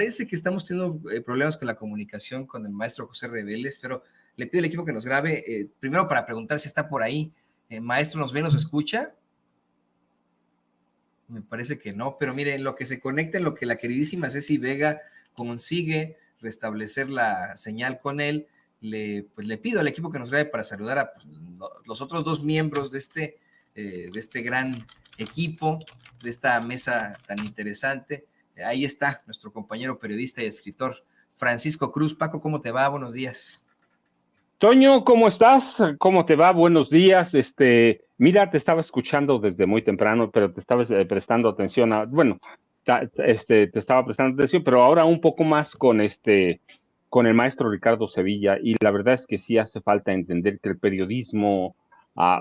Parece que estamos teniendo problemas con la comunicación con el maestro José Reveles, pero le pido al equipo que nos grabe, primero para preguntar si está por ahí. Maestro, ¿nos ve, nos escucha? Me parece que no, pero mire, en lo que se conecta, en lo que la queridísima Ceci Vega consigue restablecer la señal con él, pues le pido al equipo que nos grabe para saludar a pues, los otros dos miembros de este gran equipo, de esta mesa tan interesante. Ahí está nuestro compañero periodista y escritor Francisco Cruz. Paco, ¿cómo te va? Buenos días. Toño, ¿cómo estás? ¿Cómo te va? Buenos días. Mira, te estaba escuchando desde muy temprano, pero te estabas prestando atención te estaba prestando atención, pero ahora un poco más con el maestro Ricardo Sevilla, y la verdad es que sí hace falta entender que el periodismo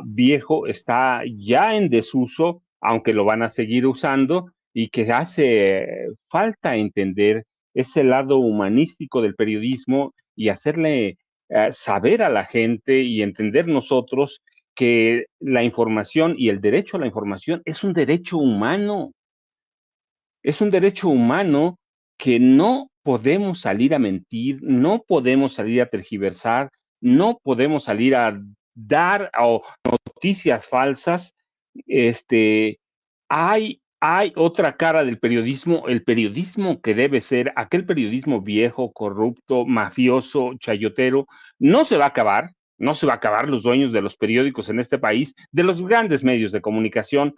viejo está ya en desuso, aunque lo van a seguir usando, y que hace falta entender ese lado humanístico del periodismo y hacerle saber a la gente y entender nosotros que la información y el derecho a la información es un derecho humano. Es un derecho humano que no podemos salir a mentir, no podemos salir a tergiversar, no podemos salir a dar noticias falsas. Hay otra cara del periodismo, el periodismo que debe ser aquel periodismo viejo, corrupto, mafioso, chayotero. No se va a acabar, no se va a acabar. Los dueños de los periódicos en este país, de los grandes medios de comunicación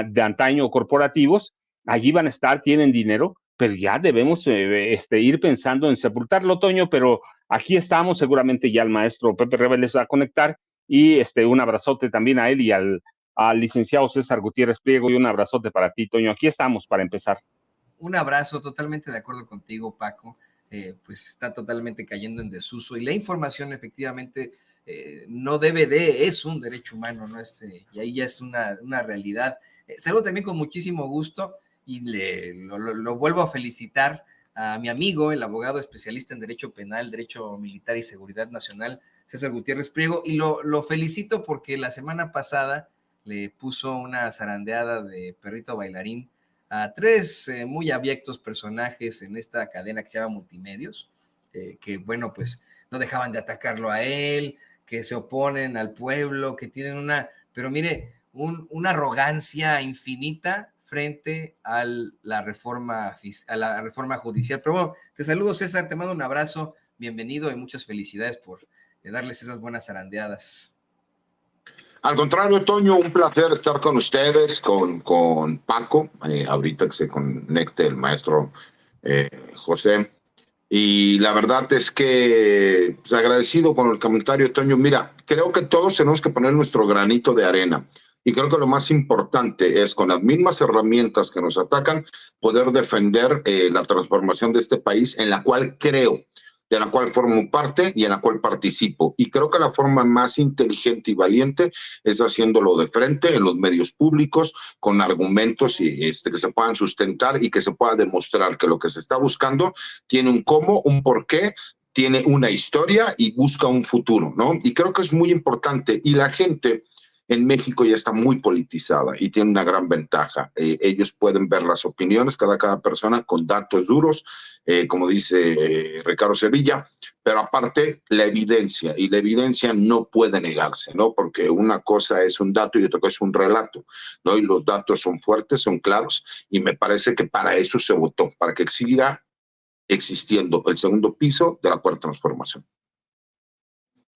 de antaño corporativos, allí van a estar, tienen dinero, pero ya debemos ir pensando en sepultarlo, Toño, pero aquí estamos, seguramente ya el maestro Pepe Reveles va a conectar, y un abrazote también a él y al licenciado César Gutiérrez Priego, y un abrazote para ti, Toño. Aquí estamos para empezar. Un abrazo, totalmente de acuerdo contigo, Paco. Pues está totalmente cayendo en desuso, y la información efectivamente no es un derecho humano, ¿no? Y ahí ya es una realidad. Saludo también con muchísimo gusto, y lo vuelvo a felicitar a mi amigo, el abogado especialista en Derecho Penal, Derecho Militar y Seguridad Nacional, César Gutiérrez Priego, y lo felicito porque la semana pasada le puso una zarandeada de perrito bailarín a tres muy abyectos personajes en esta cadena que se llama Multimedios, que bueno, pues no dejaban de atacarlo a él, que se oponen al pueblo, que tienen pero mire, una arrogancia infinita frente a la reforma judicial. Pero bueno, te saludo, César, te mando un abrazo, bienvenido y muchas felicidades por darles esas buenas zarandeadas. Al contrario, Toño, un placer estar con ustedes, con Paco, ahorita que se conecte el maestro José. Y la verdad es que pues, agradecido con el comentario, Toño. Mira, creo que todos tenemos que poner nuestro granito de arena. Y creo que lo más importante es, con las mismas herramientas que nos atacan, poder defender la transformación de este país, en la cual creo, de la cual formo parte y en la cual participo. Y creo que la forma más inteligente y valiente es haciéndolo de frente, en los medios públicos, con argumentos que se puedan sustentar y que se pueda demostrar que lo que se está buscando tiene un cómo, un por qué, tiene una historia y busca un futuro, ¿no? Y creo que es muy importante. Y la gente en México ya está muy politizada y tiene una gran ventaja. Ellos pueden ver las opiniones, cada persona, con datos duros, como dice Ricardo Sevilla, pero aparte la evidencia, y la evidencia no puede negarse, ¿no? Porque una cosa es un dato y otra cosa es un relato, ¿no? Y los datos son fuertes, son claros, y me parece que para eso se votó, para que siga existiendo el segundo piso de la cuarta transformación.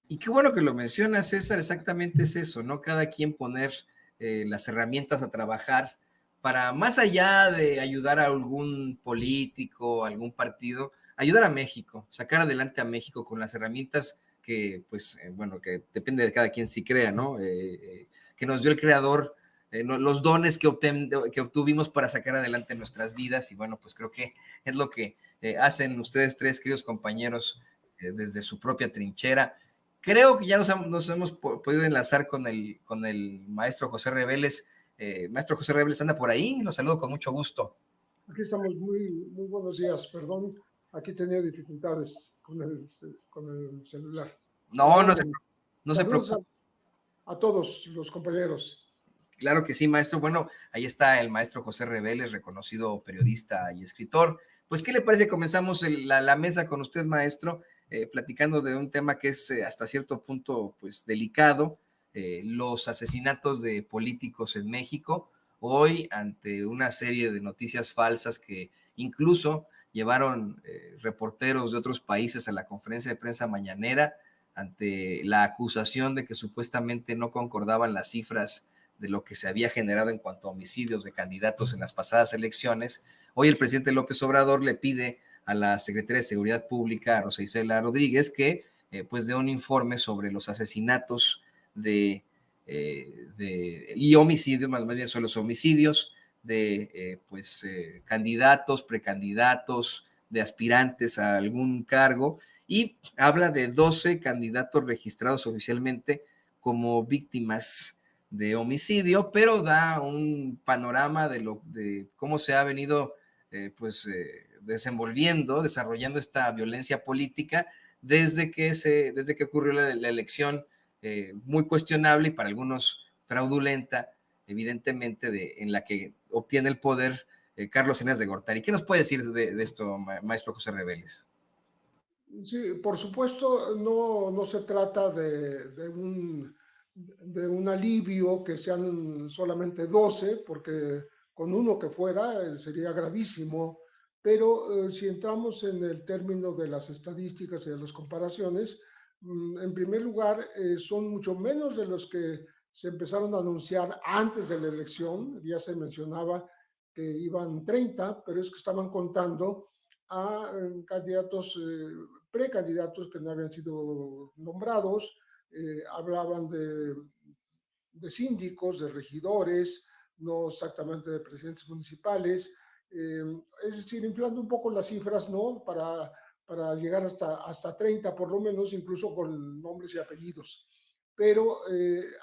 Y qué bueno que lo mencionas, César, exactamente es eso, ¿no? Cada quien poner las herramientas a trabajar para, más allá de ayudar a algún político, algún partido, ayudar a México, sacar adelante a México con las herramientas que, pues, bueno, que depende de cada quien si crea, ¿no? Que nos dio el Creador, los dones que obtuvimos para sacar adelante nuestras vidas, y bueno, pues creo que es lo que hacen ustedes tres, queridos compañeros, desde su propia trinchera. Creo que ya nos hemos podido enlazar con el maestro José Reveles. Maestro José Reveles, ¿anda por ahí? Los saludo con mucho gusto. Aquí estamos, muy buenos días. Perdón, aquí tenía dificultades con el celular. No se preocupe. A todos los compañeros. Claro que sí, maestro. Bueno, ahí está el maestro José Reveles, reconocido periodista y escritor. Pues, ¿qué le parece? Comenzamos la mesa con usted, maestro, platicando de un tema que es hasta cierto punto, pues, delicado, los asesinatos de políticos en México, hoy ante una serie de noticias falsas que incluso llevaron reporteros de otros países a la conferencia de prensa mañanera, ante la acusación de que supuestamente no concordaban las cifras de lo que se había generado en cuanto a homicidios de candidatos en las pasadas elecciones. Hoy el presidente López Obrador le pide a la secretaria de Seguridad Pública, Rosa Isela Rodríguez, que pues dé un informe sobre los asesinatos y homicidios, más bien son los homicidios de candidatos, precandidatos, de aspirantes a algún cargo, y habla de 12 candidatos registrados oficialmente como víctimas de homicidio, pero da un panorama de cómo se ha venido desarrollando esta violencia política desde que ocurrió la elección muy cuestionable y para algunos fraudulenta, evidentemente, en la que obtiene el poder Carlos Salinas de Gortari. ¿Qué nos puede decir de esto, maestro José Reveles? Sí, por supuesto, no se trata de un alivio que sean solamente 12, porque con uno que fuera sería gravísimo, pero si entramos en el término de las estadísticas y de las comparaciones, en primer lugar, son mucho menos de los que se empezaron a anunciar antes de la elección. Ya se mencionaba que iban 30, pero es que estaban contando a candidatos, precandidatos que no habían sido nombrados, hablaban de síndicos, de regidores, no exactamente de presidentes municipales, es decir, inflando un poco las cifras, ¿no? Para llegar hasta 30 por lo menos, incluso con nombres y apellidos. Pero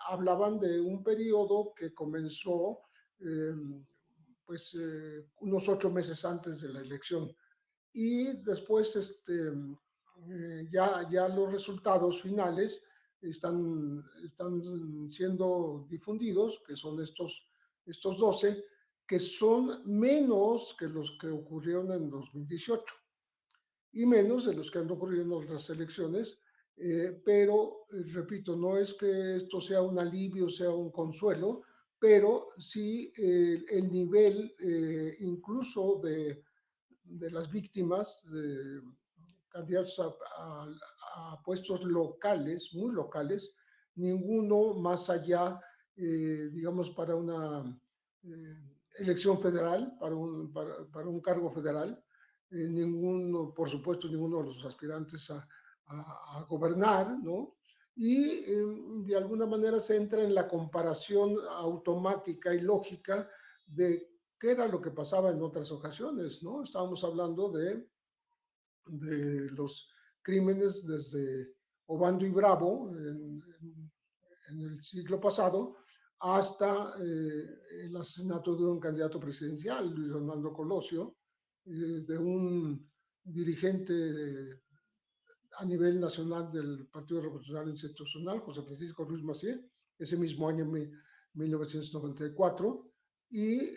hablaban de un periodo que comenzó unos 8 meses antes de la elección. Y después ya los resultados finales están siendo difundidos, que son estos 12, que son menos que los que ocurrieron en 2018 y menos de los que han ocurrido en otras elecciones, pero repito, no es que esto sea un alivio, sea un consuelo, pero sí el nivel incluso de las víctimas, de candidatos a puestos locales, muy locales, ninguno más allá, digamos, para una elección federal, para un cargo federal, ninguno, por supuesto, ninguno de los aspirantes a gobernar, ¿no? Y de alguna manera se entra en la comparación automática y lógica de qué era lo que pasaba en otras ocasiones, ¿no? Estábamos hablando de los crímenes desde Obando y Bravo en el siglo pasado hasta el asesinato de un candidato presidencial, Luis Donaldo Colosio, de un dirigente a nivel nacional del Partido Revolucionario Institucional, José Francisco Ruiz Massieu, ese mismo año 1994, y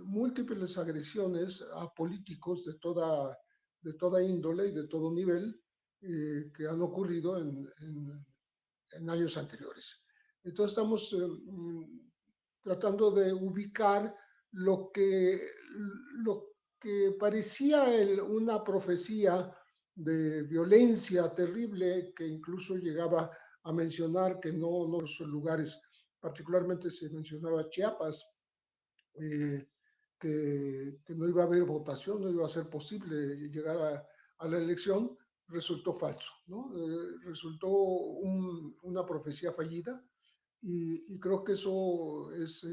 múltiples agresiones a políticos de toda índole y de todo nivel que han ocurrido en años anteriores. Entonces estamos tratando de ubicar lo que parecía una profecía de violencia terrible, que incluso llegaba a mencionar que no los lugares, particularmente se mencionaba Chiapas, que no iba a haber votación, no iba a ser posible llegar a la elección, resultó falso, ¿no? Resultó una profecía fallida y creo que eso es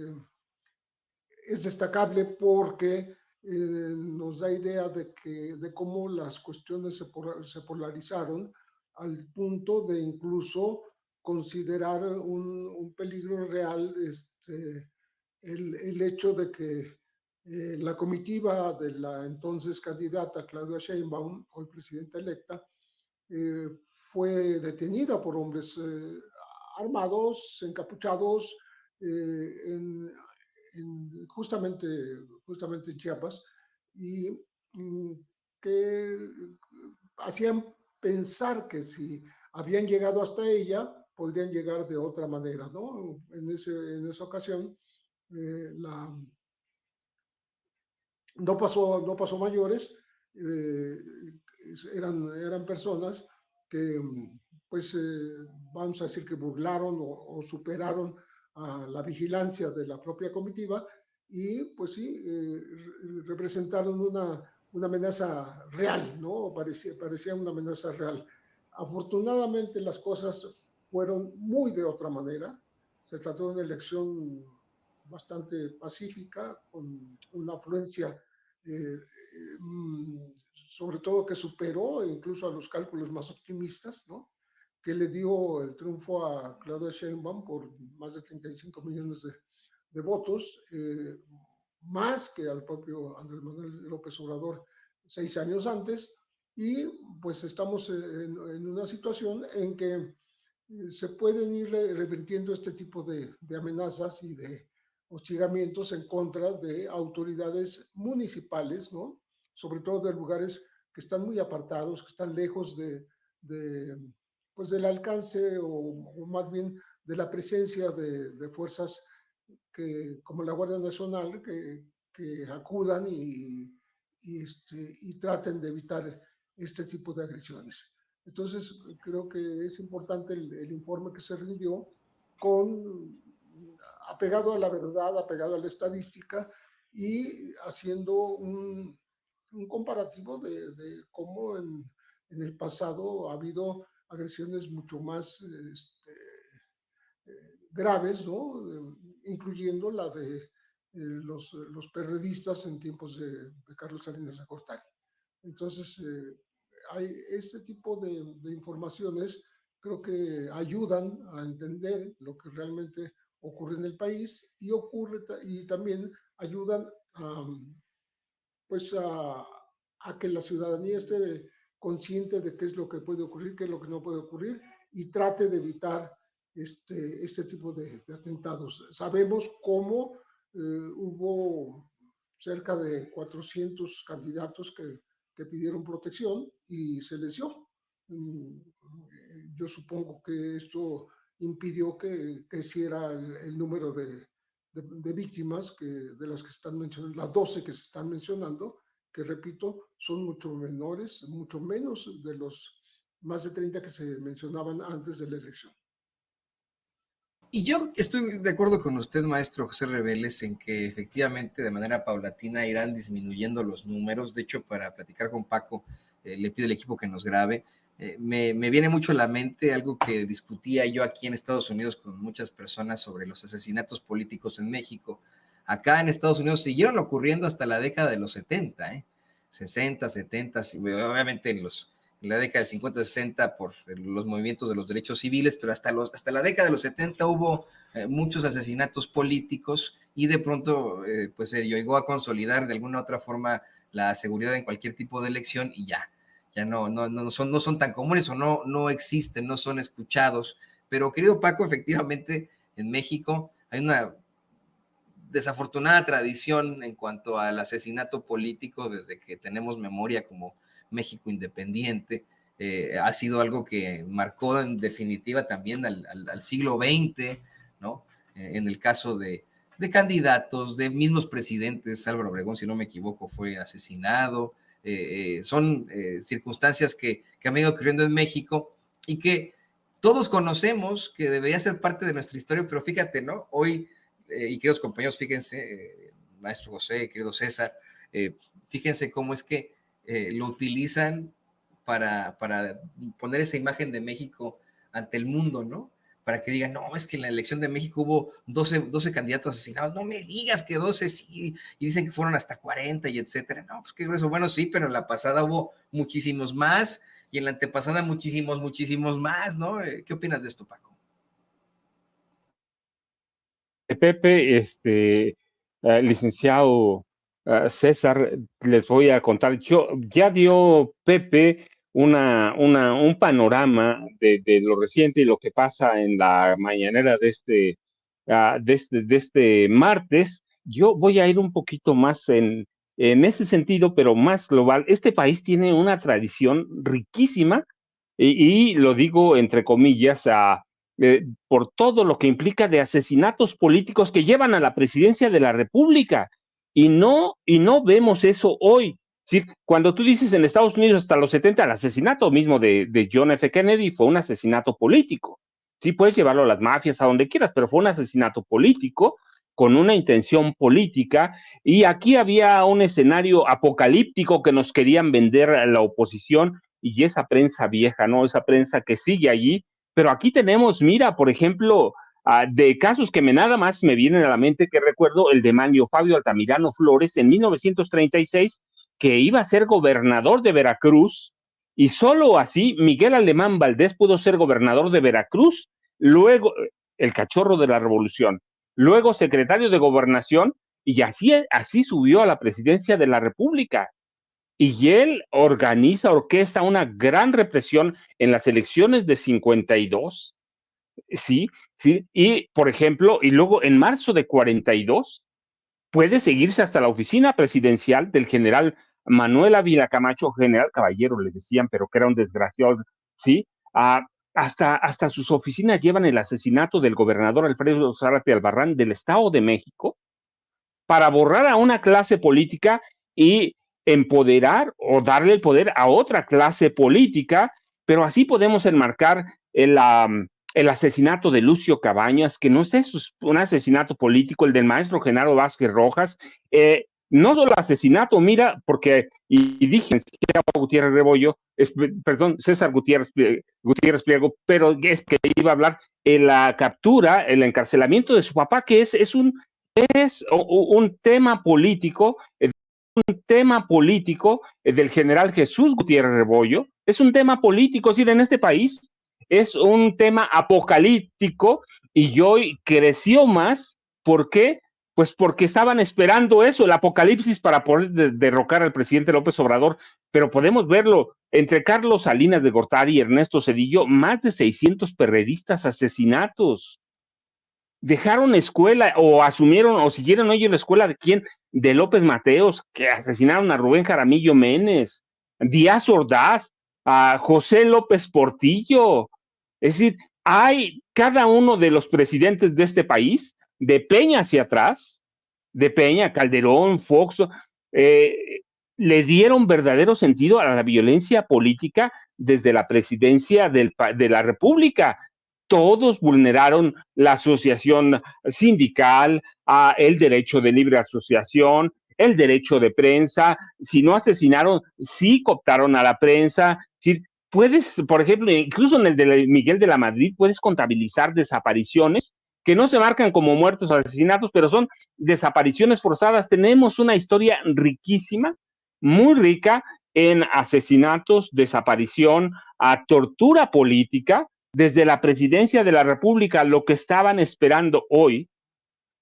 destacable porque nos da idea de cómo las cuestiones se polarizaron al punto de incluso considerar un peligro real el hecho de que la comitiva de la entonces candidata Claudia Sheinbaum, hoy presidenta electa, eh, fue detenida por hombres armados, encapuchados, justamente en Chiapas, y que hacían pensar que si habían llegado hasta ella, podrían llegar de otra manera, ¿no? En esa ocasión, la, no pasó mayores, eh, eran personas que, pues, vamos a decir que burlaron o superaron a la vigilancia de la propia comitiva y, pues sí, representaron una amenaza real, ¿no? Parecía una amenaza real. Afortunadamente las cosas fueron muy de otra manera. Se trató de una elección bastante pacífica, con una afluencia eh, sobre todo que superó incluso a los cálculos más optimistas, ¿no? Que le dio el triunfo a Claudia Sheinbaum por más de 35 millones de votos, más que al propio Andrés Manuel López Obrador 6 años antes, y pues estamos en una situación en que se pueden ir revirtiendo este tipo de amenazas y de hostigamientos en contra de autoridades municipales, ¿no? Sobre todo de lugares que están muy apartados, que están lejos pues del alcance o más bien de la presencia de fuerzas como la Guardia Nacional que acudan y traten de evitar este tipo de agresiones. Entonces, creo que es importante el informe que se rindió apegado a la verdad, apegado a la estadística y haciendo un comparativo de cómo en el pasado ha habido agresiones mucho más graves, ¿no? Incluyendo la de los perredistas en tiempos de Carlos Salinas de Gortari. Entonces, hay este tipo de informaciones, creo que ayudan a entender lo que realmente ocurre en el país y también ayudan pues a que la ciudadanía esté consciente de qué es lo que puede ocurrir, qué es lo que no puede ocurrir y trate de evitar este tipo de atentados. Sabemos cómo hubo cerca de 400 candidatos que pidieron protección y se les dio. Yo supongo que esto impidió que creciera el número de víctimas de las que están mencionando, las 12 que se están mencionando, que repito, son mucho menores, mucho menos de los más de 30 que se mencionaban antes de la elección. Y yo estoy de acuerdo con usted, maestro José Reveles, en que efectivamente de manera paulatina irán disminuyendo los números. De hecho, para platicar con Paco, le pido al equipo que nos grabe. Me viene mucho a la mente algo que discutía yo aquí en Estados Unidos con muchas personas sobre los asesinatos políticos en México. Acá en Estados Unidos siguieron ocurriendo hasta la década de los 70, 60, 70, obviamente en la década de 50, 60 por los movimientos de los derechos civiles, pero hasta la década de los 70 hubo muchos asesinatos políticos y de pronto pues se llegó a consolidar de alguna u otra forma la seguridad en cualquier tipo de elección y ya no son tan comunes o no existen, no son escuchados. Pero querido Paco, efectivamente en México hay una desafortunada tradición en cuanto al asesinato político desde que tenemos memoria como México independiente. Ha sido algo que marcó en definitiva también al siglo XX, ¿no? En el caso de candidatos, de mismos presidentes, Álvaro Obregón, si no me equivoco, fue asesinado. Son circunstancias que han ido ocurriendo en México y que todos conocemos, que debería ser parte de nuestra historia, pero fíjate, ¿no? Hoy, y queridos compañeros, fíjense, maestro José, querido César, fíjense cómo es que lo utilizan para poner esa imagen de México ante el mundo, ¿no? Para que digan, no, es que en la elección de México hubo 12 candidatos asesinados, no me digas que 12 sí, y dicen que fueron hasta 40 y etcétera. No, pues qué grueso, bueno, sí, pero en la pasada hubo muchísimos más y en la antepasada muchísimos más, ¿no? ¿Qué opinas de esto, Paco? Pepe, licenciado César, les voy a contar. Ya dio Pepe un panorama de lo reciente y lo que pasa en la mañanera de este martes. Yo voy a ir un poquito más en ese sentido, pero más global, este país tiene una tradición riquísima, y lo digo entre comillas, por todo lo que implica de asesinatos políticos que llevan a la presidencia de la República, y no vemos eso hoy. Sí, cuando tú dices en Estados Unidos hasta los 70, el asesinato mismo de John F. Kennedy fue un asesinato político. Sí, puedes llevarlo a las mafias, a donde quieras, pero fue un asesinato político con una intención política, y aquí había un escenario apocalíptico que nos querían vender a la oposición y esa prensa vieja, ¿no? Esa prensa que sigue allí, pero aquí tenemos, mira, por ejemplo, de casos que nada más me vienen a la mente, que recuerdo el de Manlio Fabio Altamirano Flores en 1936, que iba a ser gobernador de Veracruz, y solo así Miguel Alemán Valdés pudo ser gobernador de Veracruz, luego el cachorro de la revolución, luego secretario de Gobernación, y así subió a la presidencia de la República. Y él orquesta una gran represión en las elecciones de 52, sí, sí, y por ejemplo, y luego en marzo de 42, puede seguirse hasta la oficina presidencial del general Manuel Ávila Camacho, general caballero le decían, pero que era un desgraciado, sí, hasta sus oficinas llevan el asesinato del gobernador Alfredo Zárate Albarrán del Estado de México, para borrar a una clase política y empoderar o darle el poder a otra clase política, pero así podemos enmarcar el asesinato de Lucio Cabañas, que no es eso, es un asesinato político, el del maestro Genaro Vázquez Rojas, no solo asesinato, mira, porque, y dije Gutiérrez Rebollo, perdón, César Gutiérrez Pliego, pero es que iba a hablar en la captura, el encarcelamiento de su papá, que es un tema político, del general Jesús Gutiérrez Rebollo, es un tema político, es decir, en este país es un tema apocalíptico, y hoy creció más. ¿Por qué? Pues porque estaban esperando eso, el apocalipsis, para poder derrocar al presidente López Obrador, pero podemos verlo entre Carlos Salinas de Gortari y Ernesto Zedillo, más de 600 perredistas asesinatos. Dejaron escuela o asumieron o siguieron ellos la escuela de quién, de López Mateos, que asesinaron a Rubén Jaramillo Menes, Díaz Ordaz, a José López Portillo. Es decir, hay cada uno de los presidentes de este país, de Peña hacia atrás, de Peña, Calderón, Fox, le dieron verdadero sentido a la violencia política desde la presidencia de la República. Todos vulneraron la asociación sindical, el derecho de libre asociación, el derecho de prensa. Si no asesinaron, sí cooptaron a la prensa. Si puedes, por ejemplo, incluso en el de Miguel de la Madrid, puedes contabilizar desapariciones que no se marcan como muertos o asesinatos, pero son desapariciones forzadas. Tenemos una historia riquísima, muy rica en asesinatos, desaparición, tortura política, desde la presidencia de la República. Lo que estaban esperando hoy,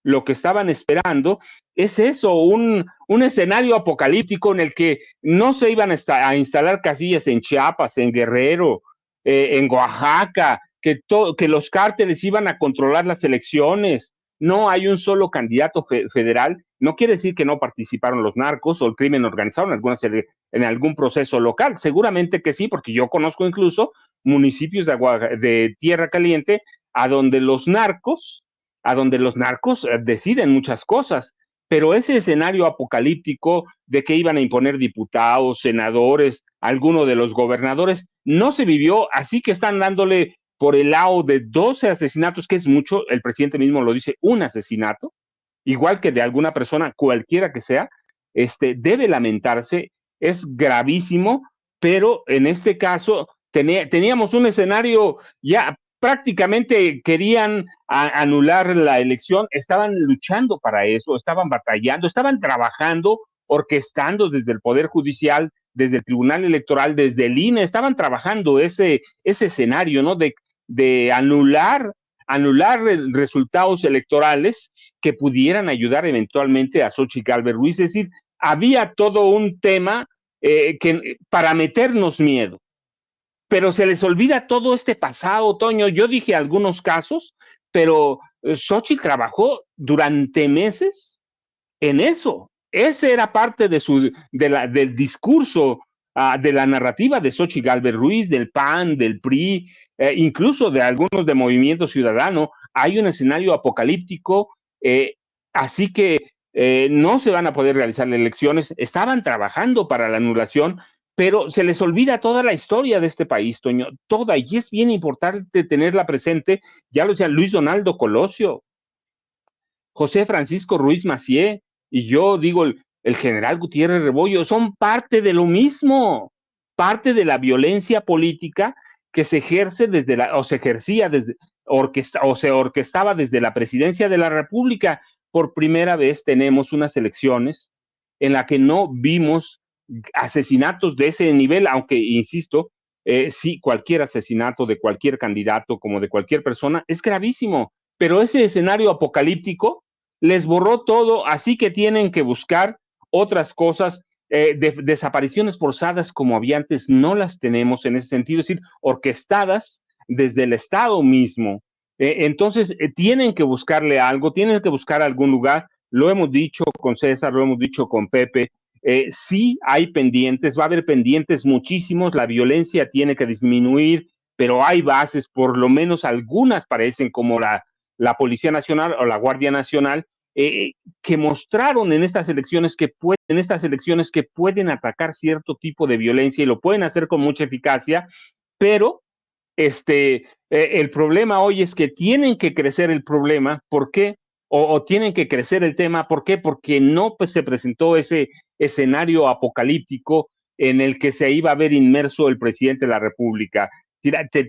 lo que estaban esperando es eso, un escenario apocalíptico en el que no se iban a instalar casillas en Chiapas, en Guerrero, en Oaxaca, que los cárteles iban a controlar las elecciones. No hay un solo candidato federal. No quiere decir que no participaron los narcos o el crimen organizado en algún proceso local. Seguramente que sí, porque yo conozco incluso municipios de Tierra Caliente a donde los narcos deciden muchas cosas, pero ese escenario apocalíptico de que iban a imponer diputados, senadores, alguno de los gobernadores, no se vivió, así que están dándole por el lado de 12 asesinatos, que es mucho, el presidente mismo lo dice, un asesinato, igual que de alguna persona, cualquiera que sea, debe lamentarse, es gravísimo, pero en este caso teníamos un escenario ya prácticamente querían anular la elección, estaban luchando para eso, estaban batallando, estaban trabajando, orquestando desde el Poder Judicial, desde el Tribunal Electoral, desde el INE, estaban trabajando ese escenario, ¿no? De anular resultados electorales que pudieran ayudar eventualmente a Xochitl Gálvez Ruiz. Es decir, había todo un tema para meternos miedo. Pero se les olvida todo este pasado, Toño. Yo dije algunos casos, pero Xochitl trabajó durante meses en eso, Ese era parte del discurso, de la narrativa de Xochitl Gálvez Ruiz, del PAN, del PRI, incluso de algunos de Movimiento Ciudadano. Hay un escenario apocalíptico, así que no se van a poder realizar las elecciones. Estaban trabajando para la anulación, pero se les olvida toda la historia de este país, Toño, toda, y es bien importante tenerla presente. Ya lo decía Luis Donaldo Colosio, José Francisco Ruiz Macié, y yo digo, el general Gutiérrez Rebollo, son parte de lo mismo, parte de la violencia política que se ejerce o se ejercía desde, o se orquestaba desde la presidencia de la República. Por primera vez tenemos unas elecciones en la que no vimos asesinatos de ese nivel, aunque, insisto, sí, cualquier asesinato de cualquier candidato como de cualquier persona es gravísimo, pero ese escenario apocalíptico les borró todo, así que tienen que buscar otras cosas. Desapariciones forzadas como había antes no las tenemos en ese sentido, es decir, orquestadas desde el Estado mismo. Entonces, tienen que buscarle algo, tienen que buscar algún lugar. Lo hemos dicho con César, lo hemos dicho con Pepe. Sí hay pendientes, va a haber pendientes muchísimos, la violencia tiene que disminuir, pero hay bases, por lo menos algunas parecen como la Policía Nacional o la Guardia Nacional, que mostraron en estas elecciones que pueden atacar cierto tipo de violencia y lo pueden hacer con mucha eficacia, pero el problema hoy es que tienen que crecer el problema. ¿Por qué? O tienen que crecer el tema. ¿Por qué? Porque no se presentó ese escenario apocalíptico en el que se iba a ver inmerso el presidente de la República.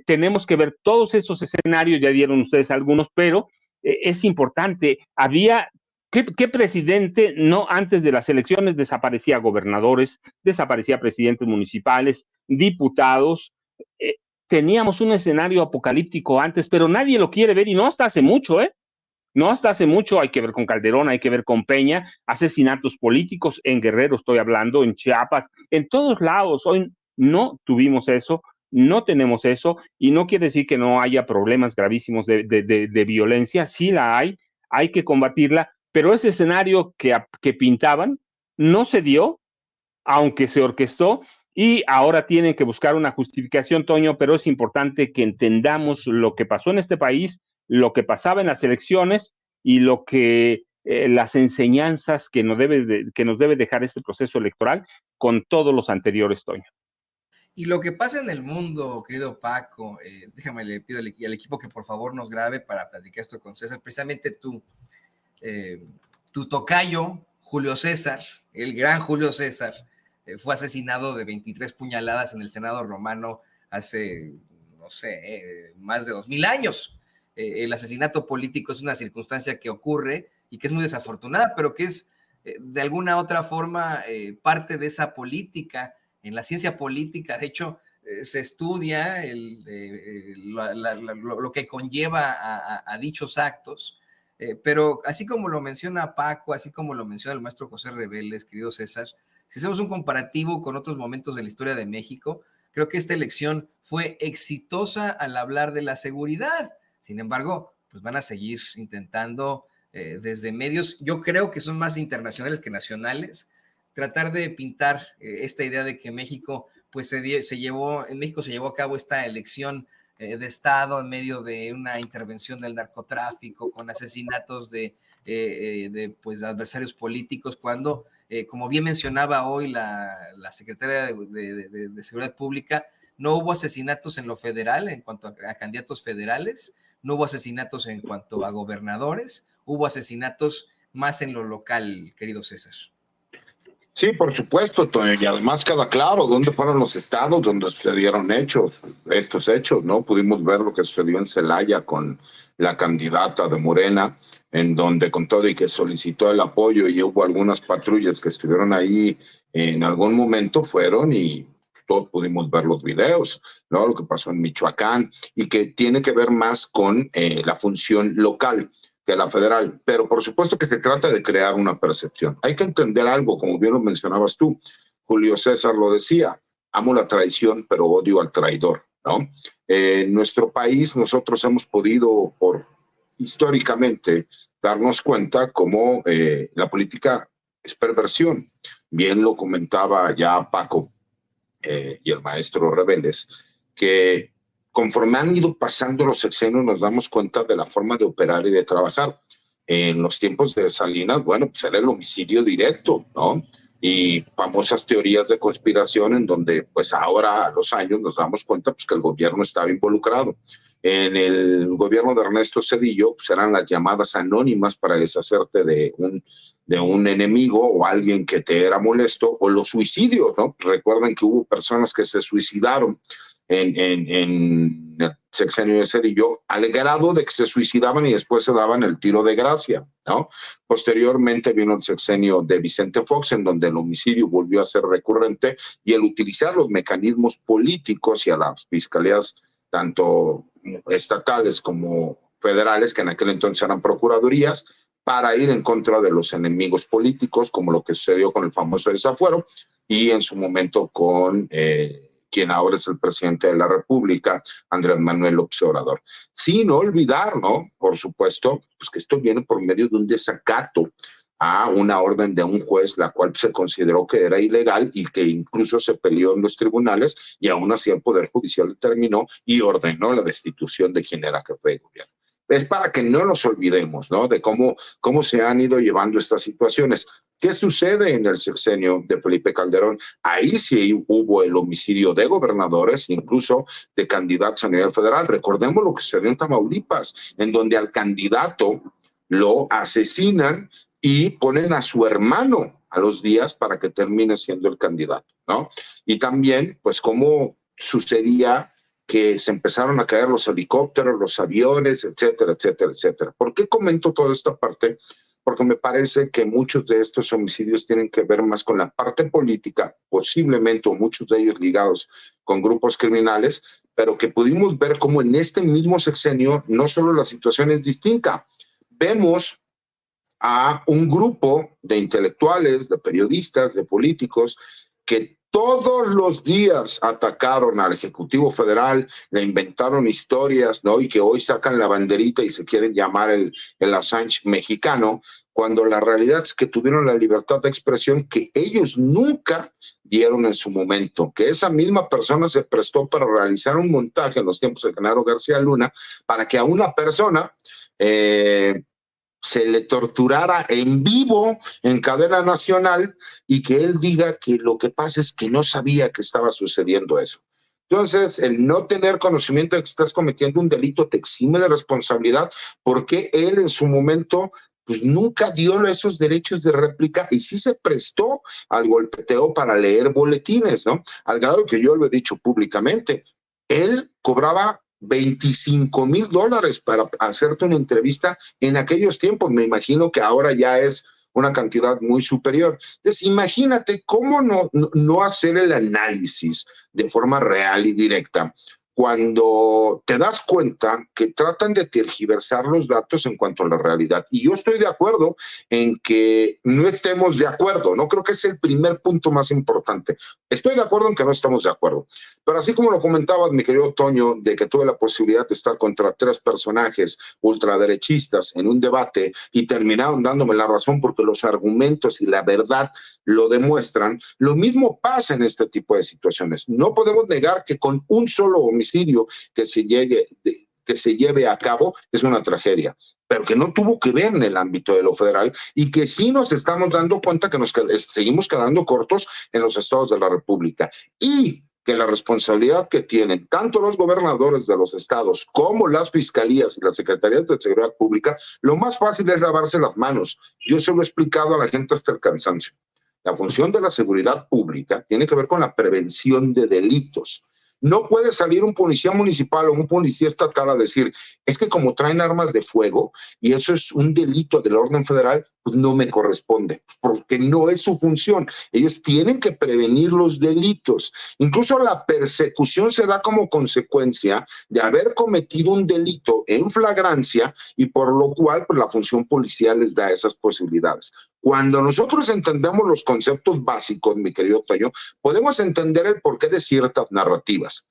Tenemos que ver todos esos escenarios, ya dieron ustedes algunos, pero es importante. ¿Qué presidente no antes de las elecciones desaparecía gobernadores, desaparecía presidentes municipales, diputados? Teníamos un escenario apocalíptico antes, pero nadie lo quiere ver y no hasta hace mucho, No hasta hace mucho. Hay que ver con Calderón, hay que ver con Peña, asesinatos políticos en Guerrero, estoy hablando, en Chiapas, en todos lados. Hoy no tuvimos eso, no tenemos eso, y no quiere decir que no haya problemas gravísimos de violencia. Sí la hay que combatirla, pero ese escenario que pintaban no se dio, aunque se orquestó, y ahora tienen que buscar una justificación, Toño, pero es importante que entendamos lo que pasó en este país, lo que pasaba en las elecciones y lo que las enseñanzas que nos debe dejar este proceso electoral con todos los anteriores, Toño. Y lo que pasa en el mundo, querido Paco, déjame, le pido al equipo que por favor nos grabe para platicar esto con César. Precisamente tu tocayo, Julio César, el gran Julio César, fue asesinado de 23 puñaladas en el Senado romano hace, no sé, más de 2000 años. El asesinato político es una circunstancia que ocurre y que es muy desafortunada, pero que es de alguna otra forma parte de esa política. En la ciencia política, de hecho, se estudia lo que conlleva a dichos actos, pero así como lo menciona Paco, así como lo menciona el maestro José Reveles, querido César, si hacemos un comparativo con otros momentos de la historia de México, creo que esta elección fue exitosa al hablar de la seguridad. Sin embargo, pues van a seguir intentando desde medios, yo creo que son más internacionales que nacionales, tratar de pintar esta idea de que México, pues en México se llevó a cabo esta elección de Estado en medio de una intervención del narcotráfico, con asesinatos de adversarios políticos, cuando, como bien mencionaba hoy la secretaria de Seguridad Pública, no hubo asesinatos en lo federal en cuanto a candidatos federales, no hubo asesinatos en cuanto a gobernadores, hubo asesinatos más en lo local, querido César. Sí, por supuesto, Toño, y además queda claro dónde fueron los estados donde sucedieron estos hechos, ¿no? Pudimos ver lo que sucedió en Celaya con la candidata de Morena, en donde con todo y que solicitó el apoyo y hubo algunas patrullas que estuvieron ahí en algún momento, fueron y todos pudimos ver los videos, ¿no? Lo que pasó en Michoacán y que tiene que ver más con la función local que la federal, pero por supuesto que se trata de crear una percepción. Hay que entender algo, como bien lo mencionabas tú, Julio César lo decía, amo la traición, pero odio al traidor, ¿no? En nuestro país nosotros hemos podido, históricamente, darnos cuenta cómo la política es perversión. Bien lo comentaba ya Paco y el maestro Rebeles, que conforme han ido pasando los sexenios nos damos cuenta de la forma de operar y de trabajar. En los tiempos de Salinas, bueno, pues era el homicidio directo, ¿no? Y famosas teorías de conspiración en donde, pues ahora a los años nos damos cuenta pues, que el gobierno estaba involucrado. En el gobierno de Ernesto Zedillo, pues eran las llamadas anónimas para deshacerte de un enemigo o alguien que te era molesto, o los suicidios, ¿no? Recuerden que hubo personas que se suicidaron en el sexenio de Zedillo, al grado de que se suicidaban y después se daban el tiro de gracia, ¿no? Posteriormente vino el sexenio de Vicente Fox, en donde el homicidio volvió a ser recurrente, y el utilizar los mecanismos políticos y a las fiscalías, tanto estatales como federales, que en aquel entonces eran procuradurías, para ir en contra de los enemigos políticos, como lo que sucedió con el famoso desafuero, y en su momento con quien ahora es el presidente de la República, Andrés Manuel López Obrador. Sin olvidar, ¿no? Por supuesto, pues que esto viene por medio de un desacato a una orden de un juez, la cual se consideró que era ilegal y que incluso se peleó en los tribunales, y aún así el Poder Judicial determinó y ordenó la destitución de quien era jefe de gobierno. Es para que no nos olvidemos, ¿no? De cómo se han ido llevando estas situaciones. ¿Qué sucede en el sexenio de Felipe Calderón? Ahí sí hubo el homicidio de gobernadores, incluso de candidatos a nivel federal. Recordemos lo que sucedió en Tamaulipas, en donde al candidato lo asesinan y ponen a su hermano a los días para que termine siendo el candidato, ¿no? Y también, pues, cómo sucedía que se empezaron a caer los helicópteros, los aviones, etcétera, etcétera, etcétera. ¿Por qué comento toda esta parte? Porque me parece que muchos de estos homicidios tienen que ver más con la parte política, posiblemente, o muchos de ellos ligados con grupos criminales, pero que pudimos ver cómo en este mismo sexenio no solo la situación es distinta. Vemos a un grupo de intelectuales, de periodistas, de políticos, que todos los días atacaron al Ejecutivo Federal, le inventaron historias, ¿no? Y que hoy sacan la banderita y se quieren llamar el Assange mexicano, cuando la realidad es que tuvieron la libertad de expresión que ellos nunca dieron en su momento, que esa misma persona se prestó para realizar un montaje en los tiempos de Genaro García Luna, para que a una persona se le torturara en vivo en cadena nacional y que él diga que lo que pasa es que no sabía que estaba sucediendo eso. Entonces, el no tener conocimiento de que estás cometiendo un delito te exime de responsabilidad, porque él en su momento pues nunca dio esos derechos de réplica y sí se prestó al golpeteo para leer boletines, ¿no? Al grado que yo lo he dicho públicamente, él cobraba $25,000 para hacerte una entrevista en aquellos tiempos. Me imagino que ahora ya es una cantidad muy superior. Entonces, imagínate cómo no hacer el análisis de forma real y directa cuando te das cuenta que tratan de tergiversar los datos en cuanto a la realidad. Y yo estoy de acuerdo en que no estemos de acuerdo, no creo que es el primer punto más importante. Estoy de acuerdo en que no estamos de acuerdo, pero así como lo comentabas, mi querido Toño, de que tuve la posibilidad de estar contra 3 personajes ultraderechistas en un debate y terminaron dándome la razón porque los argumentos y la verdad lo demuestran, lo mismo pasa en este tipo de situaciones. No podemos negar que con un solo homicidio que se lleve a cabo es una tragedia, pero que no tuvo que ver en el ámbito de lo federal y que sí nos estamos dando cuenta que nos seguimos quedando cortos en los estados de la República, y que la responsabilidad que tienen tanto los gobernadores de los estados como las fiscalías y las secretarías de seguridad pública, lo más fácil es lavarse las manos. Yo se lo he explicado a la gente hasta el cansancio. La función de la seguridad pública tiene que ver con la prevención de delitos. No puede salir un policía municipal o un policía estatal a decir, es que como traen armas de fuego y eso es un delito del orden federal, pues no me corresponde, porque no es su función. Ellos tienen que prevenir los delitos. Incluso la persecución se da como consecuencia de haber cometido un delito en flagrancia, y por lo cual pues, la función policial les da esas posibilidades. Cuando nosotros entendemos los conceptos básicos, mi querido Toño, podemos entender el porqué de ciertas narrativas.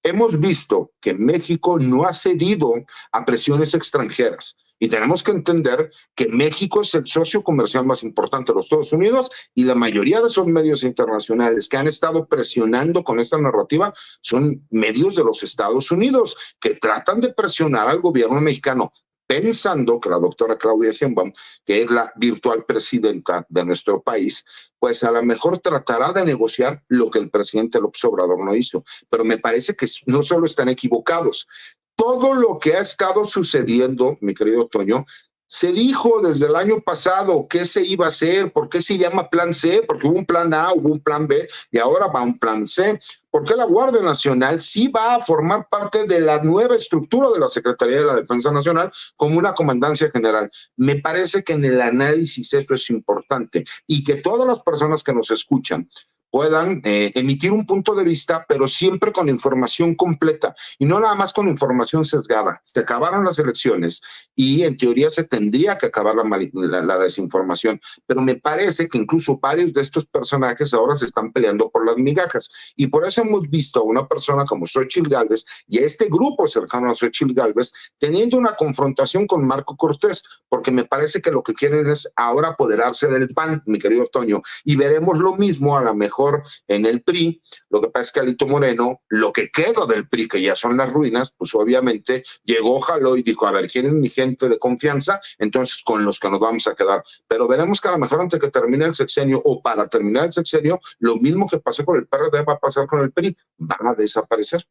Hemos visto que México no ha cedido a presiones extranjeras. Y tenemos que entender que México es el socio comercial más importante de los Estados Unidos y la mayoría de esos medios internacionales que han estado presionando con esta narrativa son medios de los Estados Unidos que tratan de presionar al gobierno mexicano, pensando que la doctora Claudia Sheinbaum, que es la virtual presidenta de nuestro país, pues a lo mejor tratará de negociar lo que el presidente López Obrador no hizo. Pero me parece que no solo están equivocados. Todo lo que ha estado sucediendo, mi querido Toño, se dijo desde el año pasado qué se iba a hacer, por qué se llama plan C, porque hubo un plan A, hubo un plan B y ahora va un plan C. ¿Por qué la Guardia Nacional sí va a formar parte de la nueva estructura de la Secretaría de la Defensa Nacional como una comandancia general? Me parece que en el análisis eso es importante y que todas las personas que nos escuchan puedan emitir un punto de vista, pero siempre con información completa y no nada más con información sesgada. Se acabaron las elecciones y en teoría se tendría que acabar la desinformación, pero me parece que incluso varios de estos personajes ahora se están peleando por las migajas y por eso hemos visto a una persona como Xóchitl Gálvez y a este grupo cercano a Xóchitl Gálvez teniendo una confrontación con Marco Cortés, porque me parece que lo que quieren es ahora apoderarse del PAN, mi querido Toño, y veremos lo mismo a lo mejor en el PRI. Lo que pasa es que Alito Moreno, lo que queda del PRI, que ya son las ruinas, pues obviamente llegó, jaló y dijo, a ver, ¿quién es mi gente de confianza? Entonces con los que nos vamos a quedar. Pero veremos que a lo mejor antes que termine el sexenio o para terminar el sexenio, lo mismo que pasó con el PRD va a pasar con el PRI, van a desaparecer.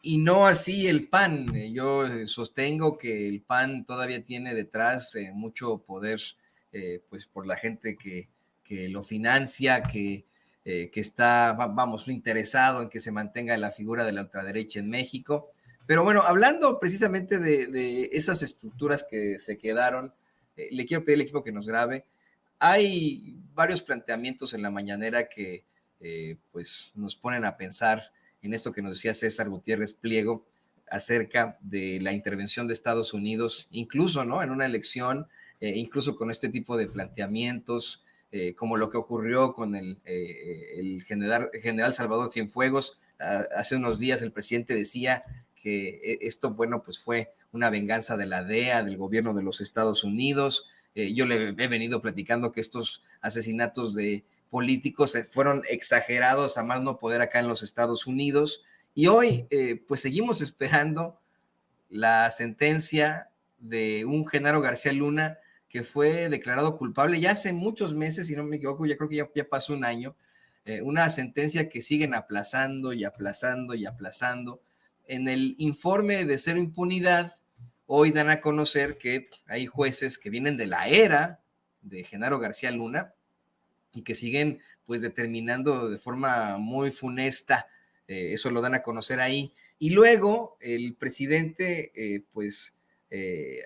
Y no así el PAN. Yo sostengo que el PAN todavía tiene detrás mucho poder, pues por la gente que lo financia, que está, vamos, interesado en que se mantenga la figura de la ultraderecha en México. Pero bueno, hablando precisamente de esas estructuras que se quedaron, le quiero pedir al equipo que nos grabe. Hay varios planteamientos en la mañanera que pues nos ponen a pensar en esto que nos decía César Gutiérrez Pliego acerca de la intervención de Estados Unidos, incluso, ¿no?, en una elección, incluso con este tipo de planteamientos, como lo que ocurrió con el general Salvador Cienfuegos. Hace unos días el presidente decía que esto, bueno, pues fue una venganza de la DEA, del gobierno de los Estados Unidos. Yo le he venido platicando que estos asesinatos de políticos fueron exagerados a más no poder acá en los Estados Unidos. Y hoy, pues seguimos esperando la sentencia de un Genaro García Luna que fue declarado culpable ya hace muchos meses, si no me equivoco, ya creo que ya pasó un año, una sentencia que siguen aplazando y aplazando y aplazando. En el informe de Cero Impunidad, hoy dan a conocer que hay jueces que vienen de la era de Genaro García Luna y que siguen pues determinando de forma muy funesta, eso lo dan a conocer ahí. Y luego el presidente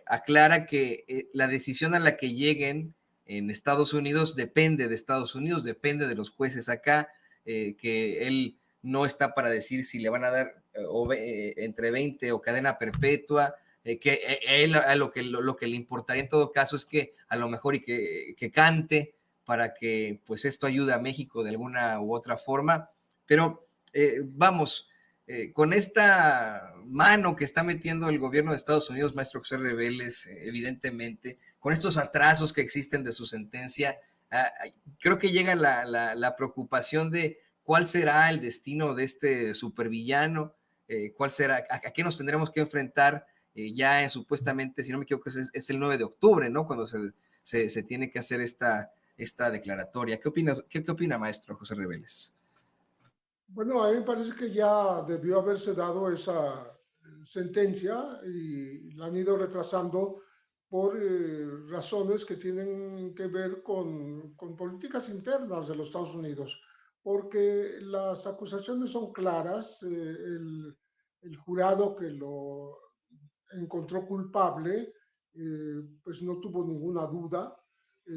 aclara que la decisión a la que lleguen en Estados Unidos depende de Estados Unidos, depende de los jueces acá, que él no está para decir si le van a dar entre 20 o cadena perpetua, que él a lo que le importaría en todo caso es que a lo mejor y que cante para que pues esto ayude a México de alguna u otra forma. Pero vamos, con esta mano que está metiendo el gobierno de Estados Unidos, maestro José Reveles, evidentemente, con estos atrasos que existen de su sentencia, creo que llega la preocupación de cuál será el destino de este supervillano, cuál será, a qué nos tendremos que enfrentar ya supuestamente, si no me equivoco, es el 9 de octubre, ¿no? Cuando se tiene que hacer esta declaratoria. ¿Qué opina, maestro José Reveles? Bueno, a mí me parece que ya debió haberse dado esa sentencia y la han ido retrasando por razones que tienen que ver con políticas internas de los Estados Unidos, porque las acusaciones son claras, el jurado que lo encontró culpable, pues no tuvo ninguna duda.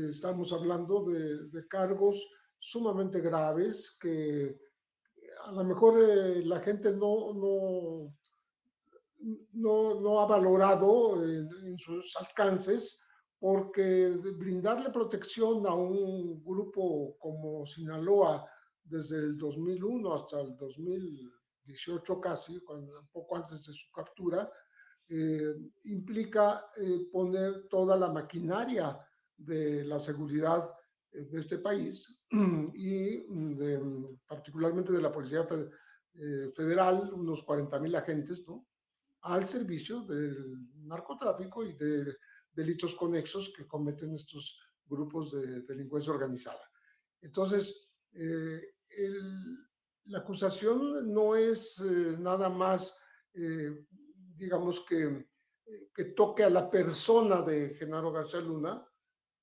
Estamos hablando de cargos sumamente graves que a lo mejor la gente no ha valorado en sus alcances, porque brindarle protección a un grupo como Sinaloa desde el 2001 hasta el 2018 casi, poco antes de su captura, implica poner toda la maquinaria de la seguridad de este país y particularmente de la Policía Federal, unos 40,000 agentes, ¿no?, al servicio del narcotráfico y de delitos conexos que cometen estos grupos de delincuencia organizada. Entonces, la acusación no es nada más, digamos que toque a la persona de Genaro García Luna,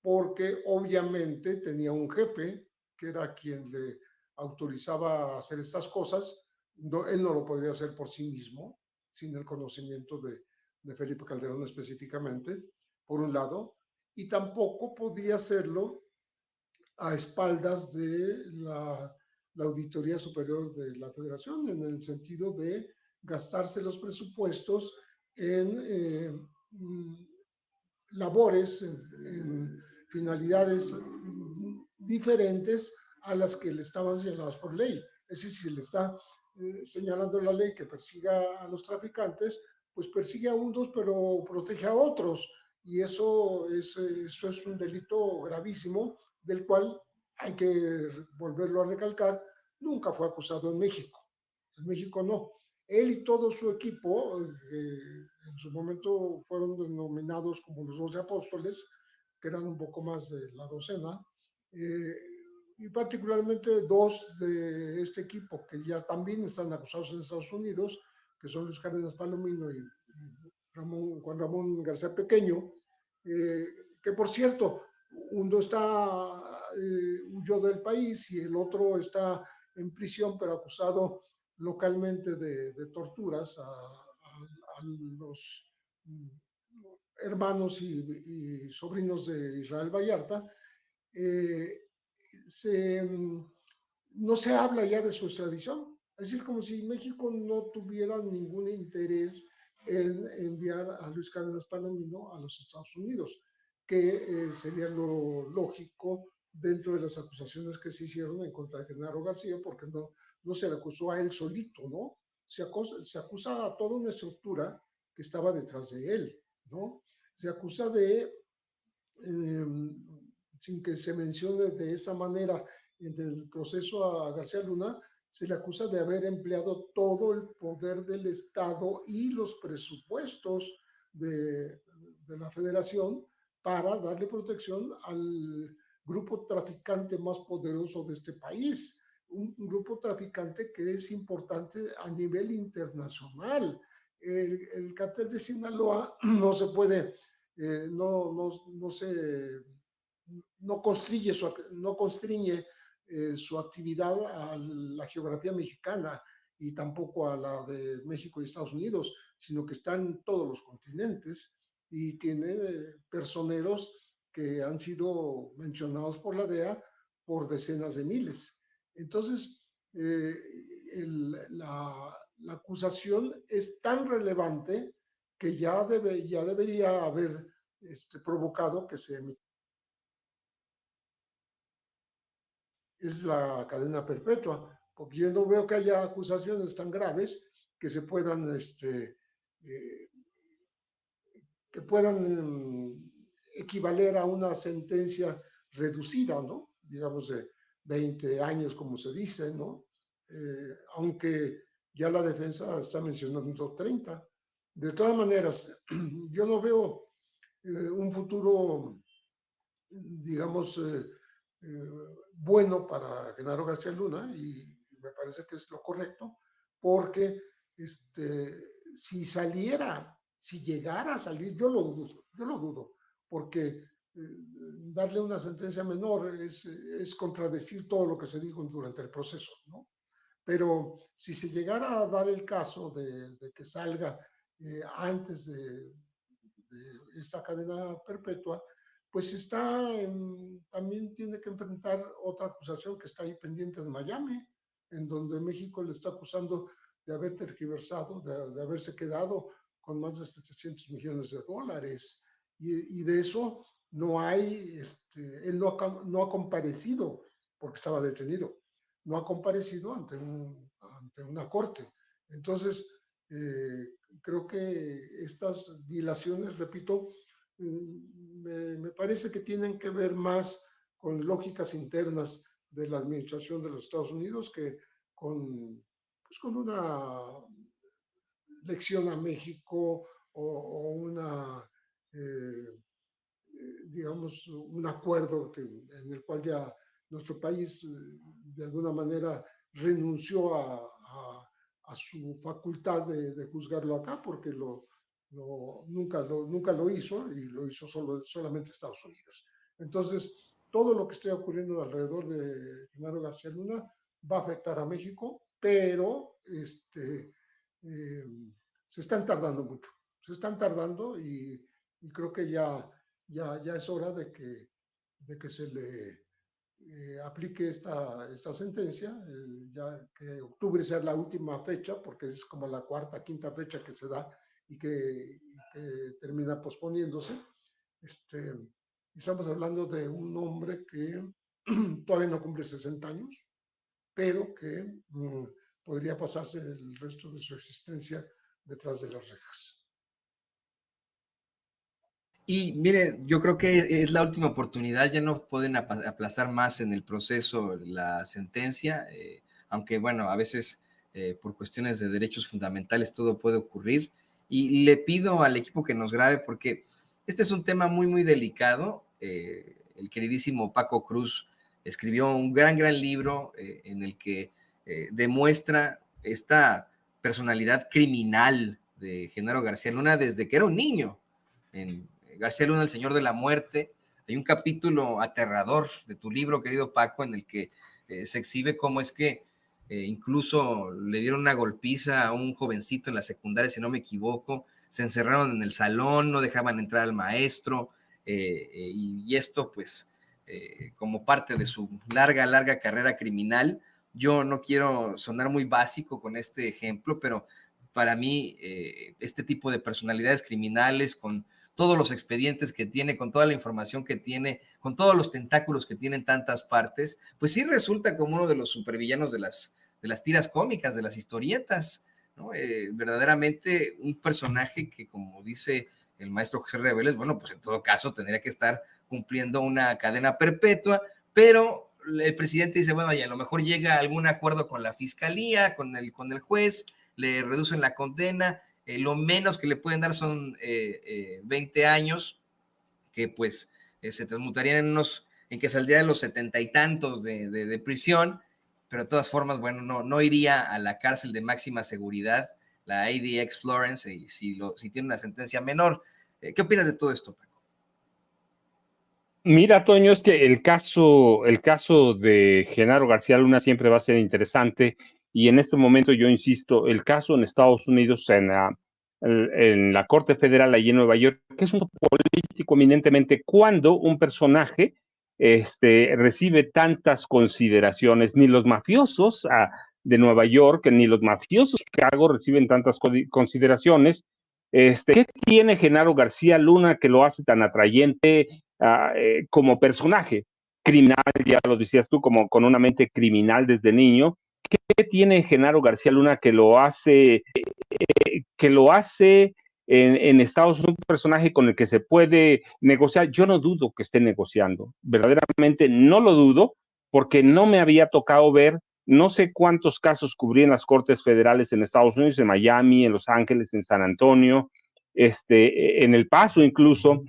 porque obviamente tenía un jefe que era quien le autorizaba a hacer estas cosas. No, él no lo podría hacer por sí mismo, sin el conocimiento de Felipe Calderón específicamente, por un lado, y tampoco podría hacerlo a espaldas de la Auditoría Superior de la Federación, en el sentido de gastarse los presupuestos en labores, en finalidades diferentes a las que le estaban señaladas por ley. Es decir, si le está señalando la ley que persiga a los traficantes, pues persigue a unos, pero protege a otros. Y eso es un delito gravísimo, del cual hay que volverlo a recalcar, nunca fue acusado en México. En México no. Él y todo su equipo, en su momento fueron denominados como los 12 apóstoles, que eran un poco más de la docena, y particularmente dos de este equipo, que ya también están acusados en Estados Unidos, que son Luis Cárdenas Palomino y Juan Ramón García Pequeño, que por cierto, uno huyó del país y el otro está en prisión, pero acusado localmente de torturas a los hermanos y sobrinos de Israel Vallarta. No se habla ya de su extradición. Es decir, como si México no tuviera ningún interés en enviar a Luis Cárdenas Palomino a los Estados Unidos, que sería lo lógico dentro de las acusaciones que se hicieron en contra de Genaro García, porque no se le acusó a él solito, ¿no? Se acusa a toda una estructura que estaba detrás de él, ¿no? Se acusa sin que se mencione de esa manera en el proceso a García Luna, se le acusa de haber empleado todo el poder del Estado y los presupuestos de la Federación para darle protección al grupo traficante más poderoso de este país, un grupo traficante que es importante a nivel internacional. El cártel de Sinaloa no se puede, no constriñe su actividad a la geografía mexicana y tampoco a la de México y Estados Unidos, sino que está en todos los continentes y tiene personeros que han sido mencionados por la DEA por decenas de miles. Entonces, la acusación es tan relevante que ya debería haber provocado que se emitiera. Es la cadena perpetua, porque yo no veo que haya acusaciones tan graves que se puedan, que puedan equivaler a una sentencia reducida, ¿no? Digamos de 20 años, como se dice, ¿no? Aunque ya la defensa está mencionando 30. De todas maneras, yo no veo un futuro, digamos, bueno para Genaro García Luna, y me parece que es lo correcto, porque si llegara a salir, yo lo dudo, porque darle una sentencia menor es contradecir todo lo que se dijo durante el proceso, ¿no? Pero si se llegara a dar el caso de que salga antes de esta cadena perpetua, pues también tiene que enfrentar otra acusación que está ahí pendiente en Miami, en donde México le está acusando de haber tergiversado, de haberse quedado con más de 700 millones de dólares. Y de eso no hay, él no ha comparecido porque estaba detenido, no ha comparecido ante una corte. Entonces, Creo que estas dilaciones, repito, me parece que tienen que ver más con lógicas internas de la administración de los Estados Unidos que pues con una lección a México o una, digamos, un acuerdo en el cual ya nuestro país de alguna manera renunció a su facultad de juzgarlo acá porque nunca lo hizo y lo hizo solamente Estados Unidos. Entonces, todo lo que esté ocurriendo alrededor de Genaro García Luna va a afectar a México, pero se están tardando mucho. Se están tardando y creo que ya es hora de que se le aplique esta sentencia, ya que octubre sea la última fecha, porque es como la cuarta, quinta fecha que se da y que termina posponiéndose. Estamos hablando de un hombre que todavía no cumple 60 años, pero que podría pasarse el resto de su existencia detrás de las rejas. Y mire, yo creo que es la última oportunidad, ya no pueden aplazar más en el proceso la sentencia, aunque bueno, a veces por cuestiones de derechos fundamentales todo puede ocurrir. Y le pido al equipo que nos grabe porque este es un tema muy, muy delicado. El queridísimo Paco Cruz escribió un gran libro en el que demuestra esta personalidad criminal de Genaro García Luna desde que era un niño. En García Luna, el Señor de la Muerte, hay un capítulo aterrador de tu libro, querido Paco, en el que se exhibe cómo es que incluso le dieron una golpiza a un jovencito en la secundaria, si no me equivoco, se encerraron en el salón, no dejaban entrar al maestro, y esto pues como parte de su larga carrera criminal. Yo no quiero sonar muy básico con este ejemplo, pero para mí este tipo de personalidades criminales con todos los expedientes que tiene, con toda la información que tiene, con todos los tentáculos que tiene en tantas partes, pues sí resulta como uno de los supervillanos de las tiras cómicas, de las historietas, ¿no? Verdaderamente un personaje que, como dice el maestro José Reveles, bueno, pues en todo caso tendría que estar cumpliendo una cadena perpetua, pero el presidente dice, bueno, y a lo mejor llega a algún acuerdo con la fiscalía, con el juez, le reducen la condena, lo menos que le pueden dar son 20 años, que pues se transmutarían en que saldría de los 70 y tantos de prisión, pero de todas formas, bueno, no iría a la cárcel de máxima seguridad, la ADX Florence, si tiene una sentencia menor. ¿Qué opinas de todo esto, Paco? Mira, Toño, es que el caso de Genaro García Luna siempre va a ser interesante y en este momento yo insisto, el caso en Estados Unidos, en la Corte Federal allí en Nueva York, que es un político eminentemente cuando un personaje recibe tantas consideraciones, ni los mafiosos de Nueva York, ni los mafiosos de Chicago reciben tantas consideraciones. ¿Qué tiene Genaro García Luna que lo hace tan atrayente como personaje? Criminal, ya lo decías tú, como con una mente criminal desde niño. ¿Qué tiene Genaro García Luna que lo hace en Estados Unidos un personaje con el que se puede negociar? Yo no dudo que esté negociando, verdaderamente no lo dudo, porque no me había tocado ver, no sé cuántos casos cubrí en las Cortes Federales en Estados Unidos, en Miami, en Los Ángeles, en San Antonio, en El Paso incluso,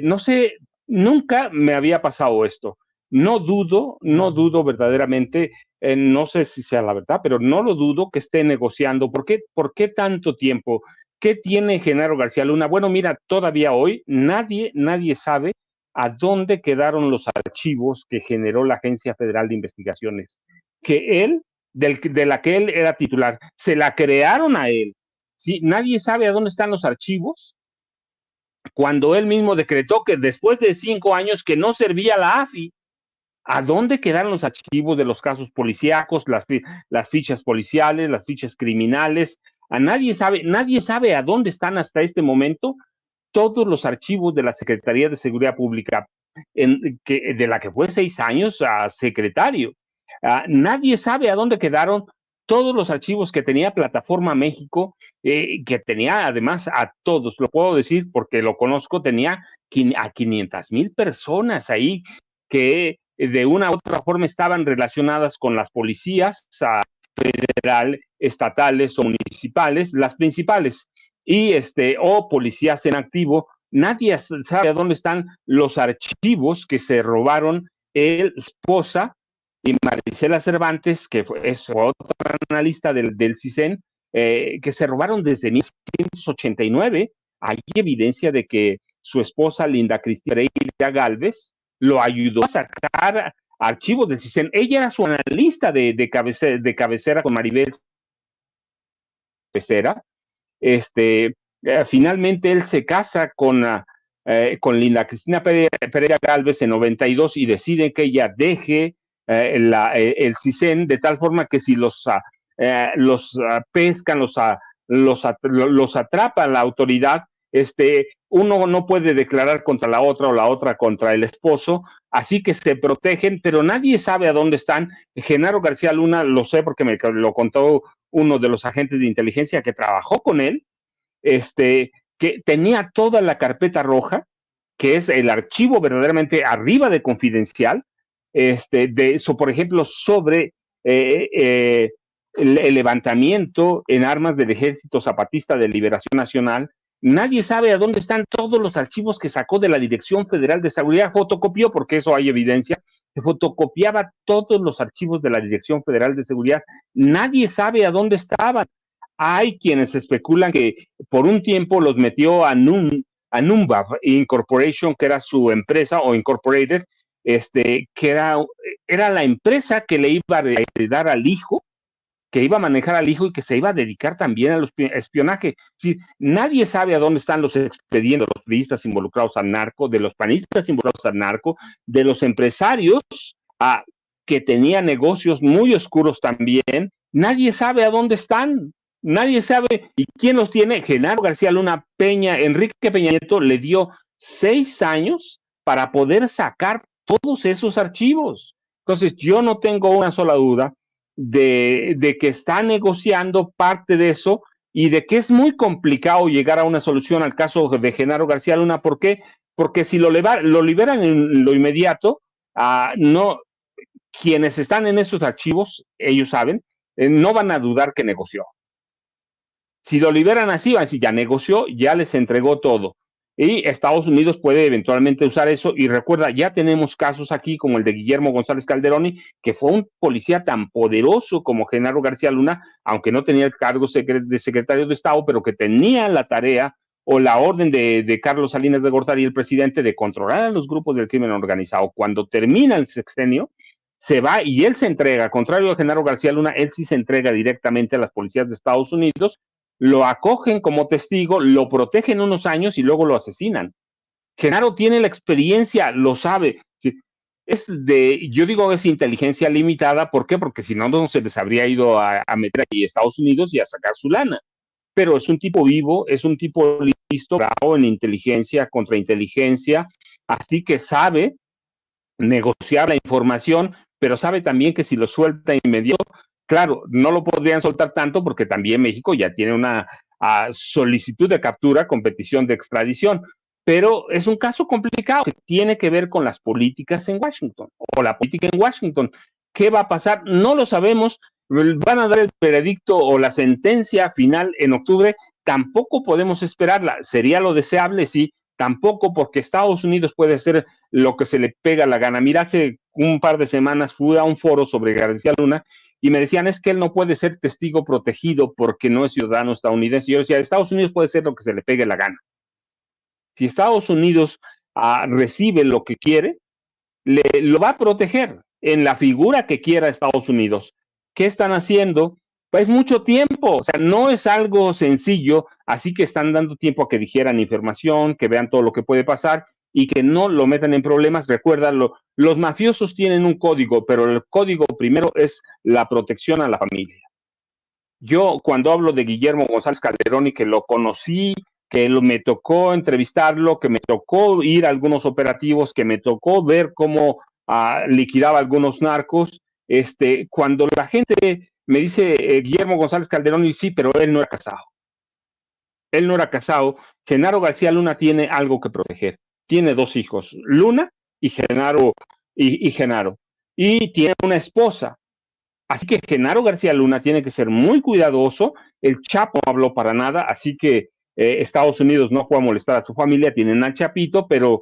no sé, nunca me había pasado esto. No dudo verdaderamente, no sé si sea la verdad, pero no lo dudo que esté negociando. ¿Por qué tanto tiempo? ¿Qué tiene Genaro García Luna? Bueno, mira, todavía hoy nadie sabe a dónde quedaron los archivos que generó la Agencia Federal de Investigaciones, de la que él era titular. Se la crearon a él. ¿Sí? Nadie sabe a dónde están los archivos cuando él mismo decretó que después de 5 años que no servía la AFI. ¿A dónde quedaron los archivos de los casos policíacos, las fichas policiales, las fichas criminales? Nadie sabe a dónde están hasta este momento todos los archivos de la Secretaría de Seguridad Pública, de la que fue 6 años a secretario. Nadie sabe a dónde quedaron todos los archivos que tenía Plataforma México, que tenía además a todos, lo puedo decir porque lo conozco, tenía a 500,000 personas ahí que de una u otra forma estaban relacionadas con las policías federal, estatales o municipales, las principales, y o policías en activo. Nadie sabe a dónde están los archivos que se robaron su esposa y Marisela Cervantes, que es otra analista del CISEN, que se robaron desde 1989. Hay evidencia de que su esposa, Linda Cristina Pereira Gálvez, lo ayudó a sacar archivos del CISEN. Ella era su analista de cabecera con Maribel Becerra. Finalmente él se casa con Linda Cristina Pereira Gálvez en 92 y deciden que ella deje el CISEN, de tal forma que si los pescan, los atrapa la autoridad, uno no puede declarar contra la otra o la otra contra el esposo, así que se protegen, pero nadie sabe a dónde están. Genaro García Luna, lo sé porque me lo contó uno de los agentes de inteligencia que trabajó con él, que tenía toda la carpeta roja, que es el archivo verdaderamente arriba de confidencial, por ejemplo, sobre el levantamiento en armas del Ejército Zapatista de Liberación Nacional. Nadie sabe a dónde están todos los archivos que sacó de la Dirección Federal de Seguridad, fotocopió, porque eso hay evidencia, que fotocopiaba todos los archivos de la Dirección Federal de Seguridad. Nadie sabe a dónde estaban. Hay quienes especulan que por un tiempo los metió a Numbav Incorporation, que era su empresa, o Incorporated, que era la empresa que le iba a heredar al hijo, que iba a manejar al hijo y que se iba a dedicar también al espionaje. Sí, nadie sabe a dónde están los expedientes de los priistas involucrados al narco, de los panistas involucrados al narco, de los empresarios que tenían negocios muy oscuros también. Nadie sabe a dónde están. Nadie sabe. ¿Y quién los tiene? Genaro García Luna Peña, Enrique Peña Nieto le dio 6 años para poder sacar todos esos archivos. Entonces, yo no tengo una sola duda de que está negociando parte de eso y de que es muy complicado llegar a una solución al caso de Genaro García Luna. ¿Por qué? Porque si lo liberan en lo inmediato, no, quienes están en esos archivos, ellos saben, no van a dudar que negoció. Si lo liberan así, van a decir, ya negoció, ya les entregó todo. Y Estados Unidos puede eventualmente usar eso. Y recuerda, ya tenemos casos aquí como el de Guillermo González Calderoni, que fue un policía tan poderoso como Genaro García Luna, aunque no tenía el cargo de secretario de Estado, pero que tenía la tarea o la orden de Carlos Salinas de Gortari, el presidente, de controlar a los grupos del crimen organizado. Cuando termina el sexenio, se va y él se entrega, contrario a Genaro García Luna, él sí se entrega directamente a las policías de Estados Unidos, lo acogen como testigo, lo protegen unos años y luego lo asesinan. Genaro tiene la experiencia, lo sabe. Yo digo es inteligencia limitada, ¿por qué? Porque si no, no se les habría ido a meter ahí a Estados Unidos y a sacar su lana. Pero es un tipo vivo, es un tipo listo, bravo en inteligencia, contrainteligencia, así que sabe negociar la información, pero sabe también que si lo suelta inmediato, claro, no lo podrían soltar tanto porque también México ya tiene una solicitud de captura con petición de extradición, pero es un caso complicado que tiene que ver con las políticas en Washington o la política en Washington. ¿Qué va a pasar? No lo sabemos. Van a dar el veredicto o la sentencia final en octubre. Tampoco podemos esperarla. Sería lo deseable, sí. Tampoco, porque Estados Unidos puede hacer lo que se le pega la gana. Mira, hace un par de semanas fui a un foro sobre García Luna y me decían, es que él no puede ser testigo protegido porque no es ciudadano estadounidense. Yo decía, Estados Unidos puede hacer lo que se le pegue la gana. Si Estados Unidos recibe lo que quiere, lo va a proteger en la figura que quiera Estados Unidos. ¿Qué están haciendo? Pues mucho tiempo, o sea, no es algo sencillo, así que están dando tiempo a que digieran información, que vean todo lo que puede pasar y que no lo metan en problemas. Recuerda, los mafiosos tienen un código, pero el código primero es la protección a la familia. Yo cuando hablo de Guillermo González Calderoni, que lo conocí, que me tocó entrevistarlo, que me tocó ir a algunos operativos, que me tocó ver cómo liquidaba algunos narcos, cuando la gente Me dice Guillermo González Calderón, y sí, pero él no era casado. Él no era casado. Genaro García Luna tiene algo que proteger. Tiene 2 hijos, Luna y Genaro, y Genaro. Y tiene una esposa. Así que Genaro García Luna tiene que ser muy cuidadoso. El Chapo no habló para nada, así que Estados Unidos no fue a molestar a su familia. Tienen al Chapito, pero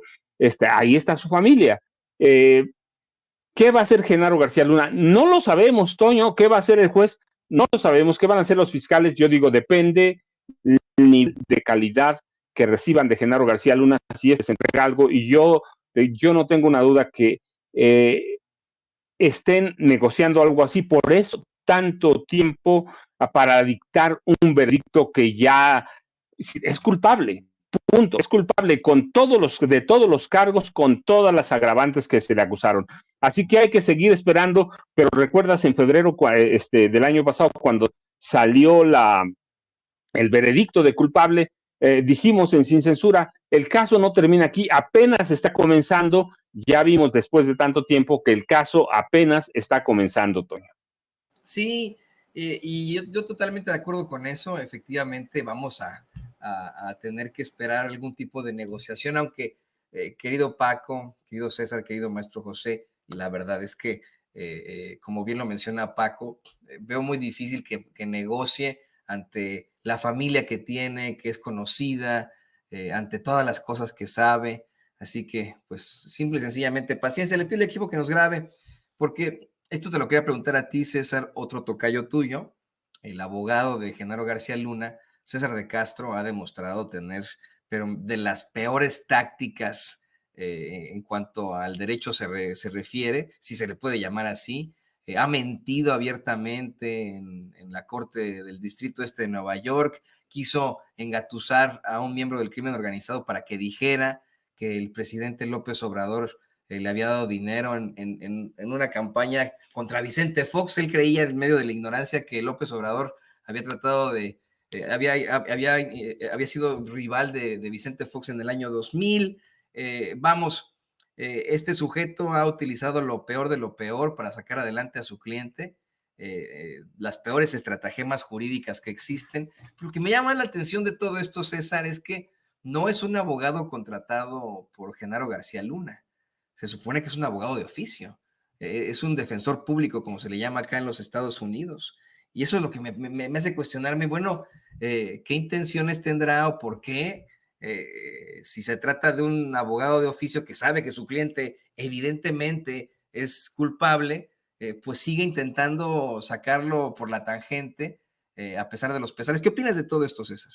ahí está su familia. ¿Qué va a hacer Genaro García Luna? No lo sabemos, Toño. ¿Qué va a hacer el juez? No lo sabemos. ¿Qué van a hacer los fiscales? Yo digo, depende ni de calidad que reciban de Genaro García Luna si es que se entrega algo. Y yo no tengo una duda que estén negociando algo así. Por eso tanto tiempo para dictar un veredicto que ya es culpable. Punto. Es culpable con todos los cargos, con todas las agravantes que se le acusaron. Así que hay que seguir esperando, pero recuerdas en febrero del año pasado, cuando salió el veredicto de culpable, dijimos en Sin Censura, el caso no termina aquí, apenas está comenzando. Ya vimos después de tanto tiempo que el caso apenas está comenzando, Toño. Sí, y yo totalmente de acuerdo con eso. Efectivamente, vamos a tener que esperar algún tipo de negociación, aunque querido Paco, querido César, querido maestro José, la verdad es que, como bien lo menciona Paco, veo muy difícil que negocie ante la familia que tiene, que es conocida, ante todas las cosas que sabe. Así que, pues, simple y sencillamente, paciencia. Le pido al equipo que nos grabe, porque esto te lo quería preguntar a ti, César, otro tocayo tuyo, el abogado de Genaro García Luna. César de Castro ha demostrado tener, pero de las peores tácticas en cuanto al derecho se refiere, si se le puede llamar así. Ha mentido abiertamente en la corte del distrito de Nueva York. Quiso engatusar a un miembro del crimen organizado para que dijera que el presidente López Obrador le había dado dinero en una campaña contra Vicente Fox. Él creía, en medio de la ignorancia, que López Obrador había tratado de había sido rival de Vicente Fox en el año 2000. Este sujeto ha utilizado lo peor de lo peor para sacar adelante a su cliente, las peores estratagemas jurídicas que existen. Lo que me llama la atención de todo esto, César, es que no es un abogado contratado por Genaro García Luna. Se supone que es un abogado de oficio. Es un defensor público, como se le llama acá en los Estados Unidos. Y eso es lo que me hace cuestionarme, bueno, ¿qué intenciones tendrá o por qué? Si se trata de un abogado de oficio que sabe que su cliente evidentemente es culpable, pues sigue intentando sacarlo por la tangente, a pesar de los pesares. ¿Qué opinas de todo esto, César?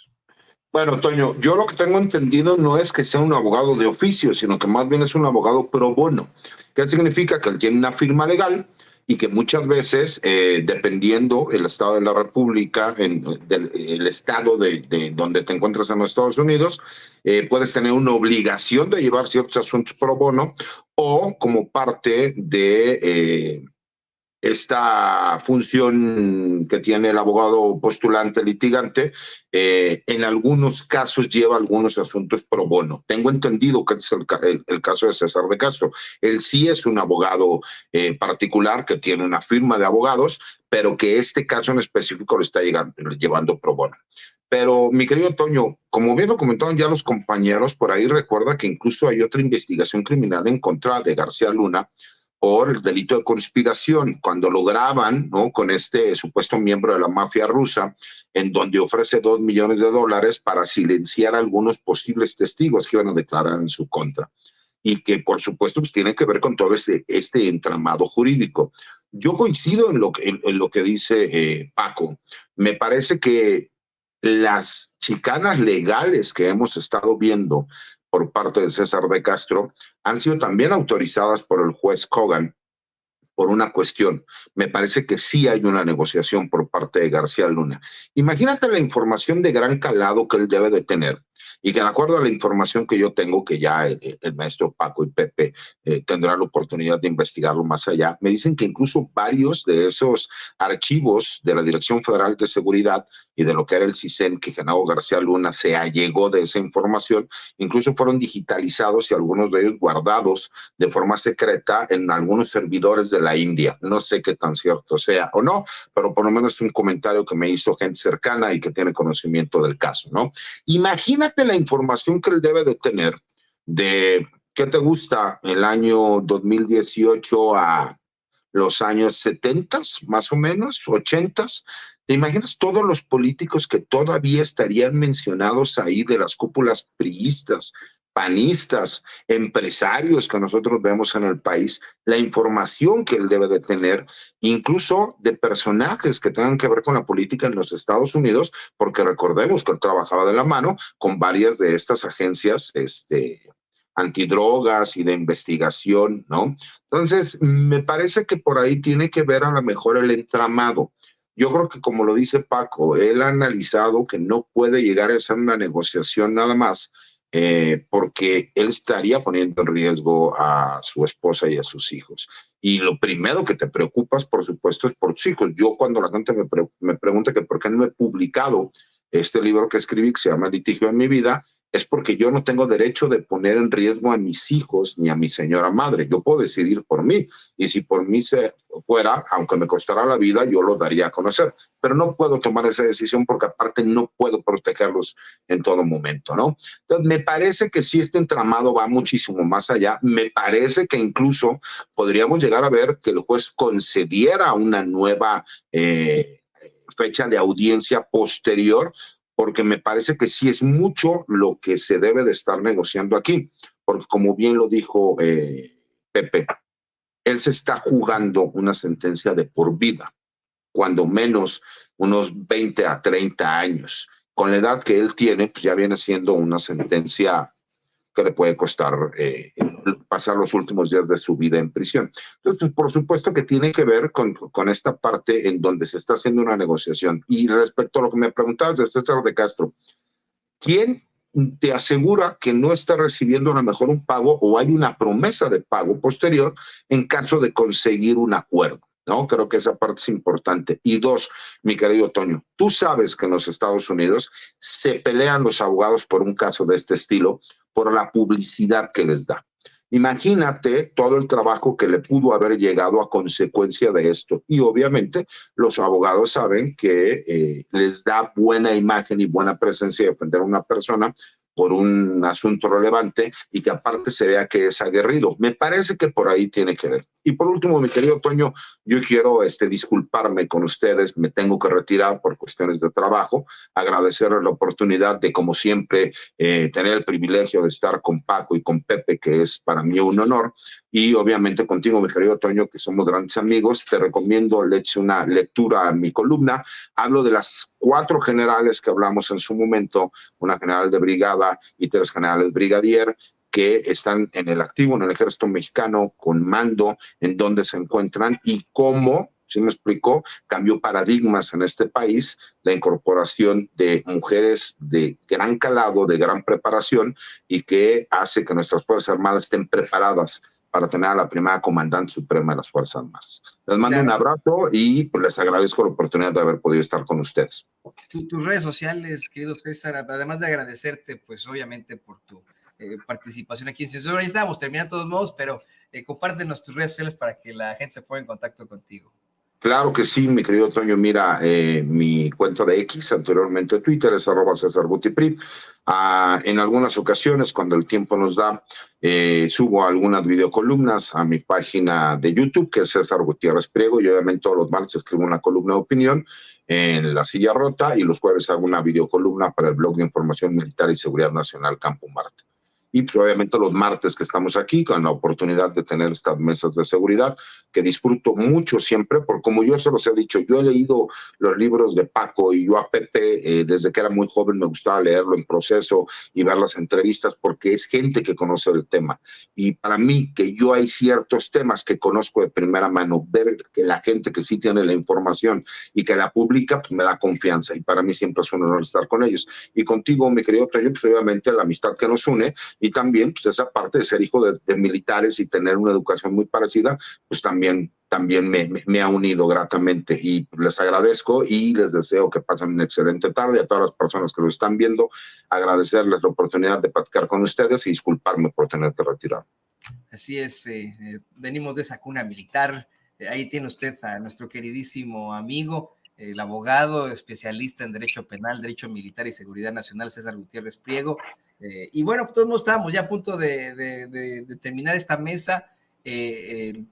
Bueno, Toño, yo lo que tengo entendido no es que sea un abogado de oficio, sino que más bien es un abogado pro bono. ¿Qué significa? Que él tiene una firma legal y que muchas veces, dependiendo el estado de la República, el estado de donde te encuentras en los Estados Unidos, puedes tener una obligación de llevar ciertos asuntos pro bono o como parte de esta función que tiene el abogado postulante litigante, en algunos casos lleva algunos asuntos pro bono. Tengo entendido que es el caso de César de Castro. Él sí es un abogado particular que tiene una firma de abogados, pero que este caso en específico lo está llevando pro bono. Pero, mi querido Toño, como bien lo comentaron ya los compañeros, por ahí recuerda que incluso hay otra investigación criminal en contra de García Luna por el delito de conspiración, cuando lo graban, ¿no?, con este supuesto miembro de la mafia rusa, en donde ofrece $2 millones para silenciar a algunos posibles testigos que iban a declarar en su contra. Y que, por supuesto, pues, tiene que ver con todo este entramado jurídico. Yo coincido en lo que dice Paco. Me parece que las chicanas legales que hemos estado viendo por parte de César de Castro han sido también autorizadas por el juez Kogan por una cuestión. Me parece que sí hay una negociación por parte de García Luna. Imagínate la información de gran calado que él debe de tener. y que de acuerdo a la información que yo tengo, que ya el maestro Paco y Pepe tendrán la oportunidad de investigarlo más allá, me dicen que incluso varios de esos archivos de la Dirección Federal de Seguridad y de lo que era el CISEN, que Genaro García Luna se allegó de esa información, incluso fueron digitalizados y algunos de ellos guardados de forma secreta en algunos servidores de la India. No sé qué tan cierto sea o no, pero por lo menos es un comentario que me hizo gente cercana y que tiene conocimiento del caso, ¿no? Imagínate la información que él debe de tener de, ¿qué te gusta? El año 2018 a los años 70, más o menos, 80. ¿Te imaginas todos los políticos que todavía estarían mencionados ahí de las cúpulas priistas, panistas, empresarios que nosotros vemos en el país, la información que él debe de tener, incluso de personajes que tengan que ver con la política en los Estados Unidos, porque recordemos que él trabajaba de la mano con varias de estas agencias antidrogas y de investigación, ¿no? Entonces, me parece que por ahí tiene que ver a lo mejor el entramado. Yo creo que, como lo dice Paco, él ha analizado que no puede llegar a hacer una negociación nada más porque él estaría poniendo en riesgo a su esposa y a sus hijos. Y lo primero que te preocupas, por supuesto, es por tus hijos. Yo, cuando la gente me pregunta que por qué no he publicado este libro que escribí, que se llama Litigio en mi vida, es porque yo no tengo derecho de poner en riesgo a mis hijos ni a mi señora madre. Yo puedo decidir por mí, y si por mí se fuera, aunque me costara la vida, yo lo daría a conocer, pero no puedo tomar esa decisión porque aparte no puedo protegerlos en todo momento, ¿no? Entonces, me parece que si este entramado va muchísimo más allá, me parece que incluso podríamos llegar a ver que el juez concediera una nueva fecha de audiencia posterior, porque me parece que sí es mucho lo que se debe de estar negociando aquí, porque como bien lo dijo Pepe, él se está jugando una sentencia de por vida, cuando menos unos 20 a 30 años. Con la edad que él tiene, pues ya viene siendo una sentencia que le puede costar pasar los últimos días de su vida en prisión. Entonces, pues, por supuesto que tiene que ver con esta parte en donde se está haciendo una negociación. Y respecto a lo que me preguntabas de César de Castro, ¿quién te asegura que no está recibiendo a lo mejor un pago o hay una promesa de pago posterior en caso de conseguir un acuerdo? ¿No? Creo que esa parte es importante. Y dos, mi querido Toño, tú sabes que en los Estados Unidos se pelean los abogados por un caso de este estilo por la publicidad que les da. Imagínate todo el trabajo que le pudo haber llegado a consecuencia de esto. Y obviamente los abogados saben que les da buena imagen y buena presencia defender a una persona por un asunto relevante y que aparte se vea que es aguerrido. Me parece que por ahí tiene que ver. Y por último, mi querido Toño, yo quiero disculparme con ustedes, me tengo que retirar por cuestiones de trabajo, agradecerles la oportunidad de, como siempre, tener el privilegio de estar con Paco y con Pepe, que es para mí un honor, y obviamente contigo, mi querido Toño, que somos grandes amigos. Te recomiendo, le eches una lectura a mi columna. Hablo de las 4 generales que hablamos en su momento, una general de brigada y 3 generales brigadier, que están en el activo, en el ejército mexicano, con mando, en donde se encuentran y cómo, ¿sí me explicó?, cambió paradigmas en este país, la incorporación de mujeres de gran calado, de gran preparación, y que hace que nuestras Fuerzas Armadas estén preparadas para tener a la primera comandante suprema de las Fuerzas Armadas. Les mando un abrazo y pues, les agradezco la oportunidad de haber podido estar con ustedes. Tus redes sociales, querido César, además de agradecerte, pues obviamente por tu participación aquí en Censura. Ya estábamos terminando de todos modos, pero compártenos tus redes sociales para que la gente se ponga en contacto contigo. Claro que sí, mi querido Toño. Mira, mi cuenta de X, anteriormente Twitter, es @CesarGutiPri. En algunas ocasiones, cuando el tiempo nos da, subo algunas videocolumnas a mi página de YouTube, que es César Gutiérrez Priego, y obviamente todos los martes escribo una columna de opinión en La Silla Rota, y los jueves hago una videocolumna para el blog de Información Militar y Seguridad Nacional Campo Marte. y pues, obviamente los martes que estamos aquí con la oportunidad de tener estas mesas de seguridad que disfruto mucho siempre, porque como yo se los he dicho, yo he leído los libros de Paco y yo a Pepe desde que era muy joven me gustaba leerlo en proceso y ver las entrevistas porque es gente que conoce el tema, y para mí que yo hay ciertos temas que conozco de primera mano, ver que la gente que sí tiene la información y que la publica, pues me da confianza, y para mí siempre es un honor estar con ellos. Y contigo, mi querido Toño, pues obviamente la amistad que nos une, y también pues esa parte de ser hijo de militares y tener una educación muy parecida, pues también me ha unido gratamente, y les agradezco y les deseo que pasen una excelente tarde. A todas las personas que lo están viendo, agradecerles la oportunidad de platicar con ustedes y disculparme por tener que retirar. Así es, venimos de esa cuna militar. Ahí tiene usted a nuestro queridísimo amigo, el abogado especialista en Derecho Penal, Derecho Militar y Seguridad Nacional, César Gutiérrez Priego. Y bueno, pues todos estábamos ya a punto de terminar esta mesa.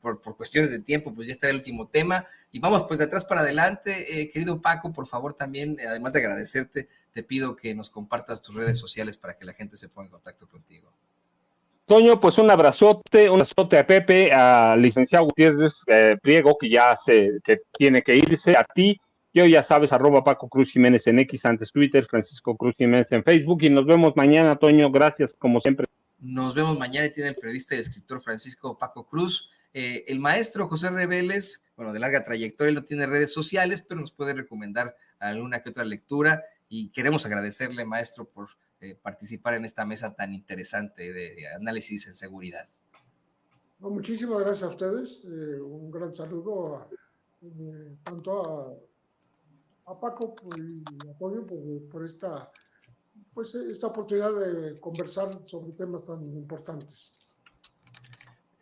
Por cuestiones de tiempo, pues ya está el último tema. Y vamos pues de atrás para adelante. Querido Paco, por favor también, además de agradecerte, te pido que nos compartas tus redes sociales para que la gente se ponga en contacto contigo. Toño, pues un abrazote a Pepe, al licenciado Gutiérrez Priego, que tiene que irse, a ti. Yo ya sabes, @Paco Cruz Jiménez en X, antes Twitter, Francisco Cruz Jiménez en Facebook, y nos vemos mañana, Toño. Gracias, como siempre. Nos vemos mañana. Y tiene el periodista y escritor Francisco Paco Cruz. El maestro José Reveles, bueno, de larga trayectoria, no tiene redes sociales, pero nos puede recomendar alguna que otra lectura, y queremos agradecerle, maestro, por participar en esta mesa tan interesante de análisis en seguridad. No, muchísimas gracias a ustedes. Un gran saludo tanto a Paco y a Toño por esta oportunidad de conversar sobre temas tan importantes.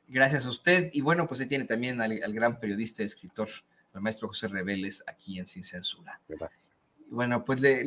Gracias a usted. Y bueno, pues ahí tiene también al gran periodista y escritor, el maestro José Reveles, aquí en Sin Censura. Bueno, pues le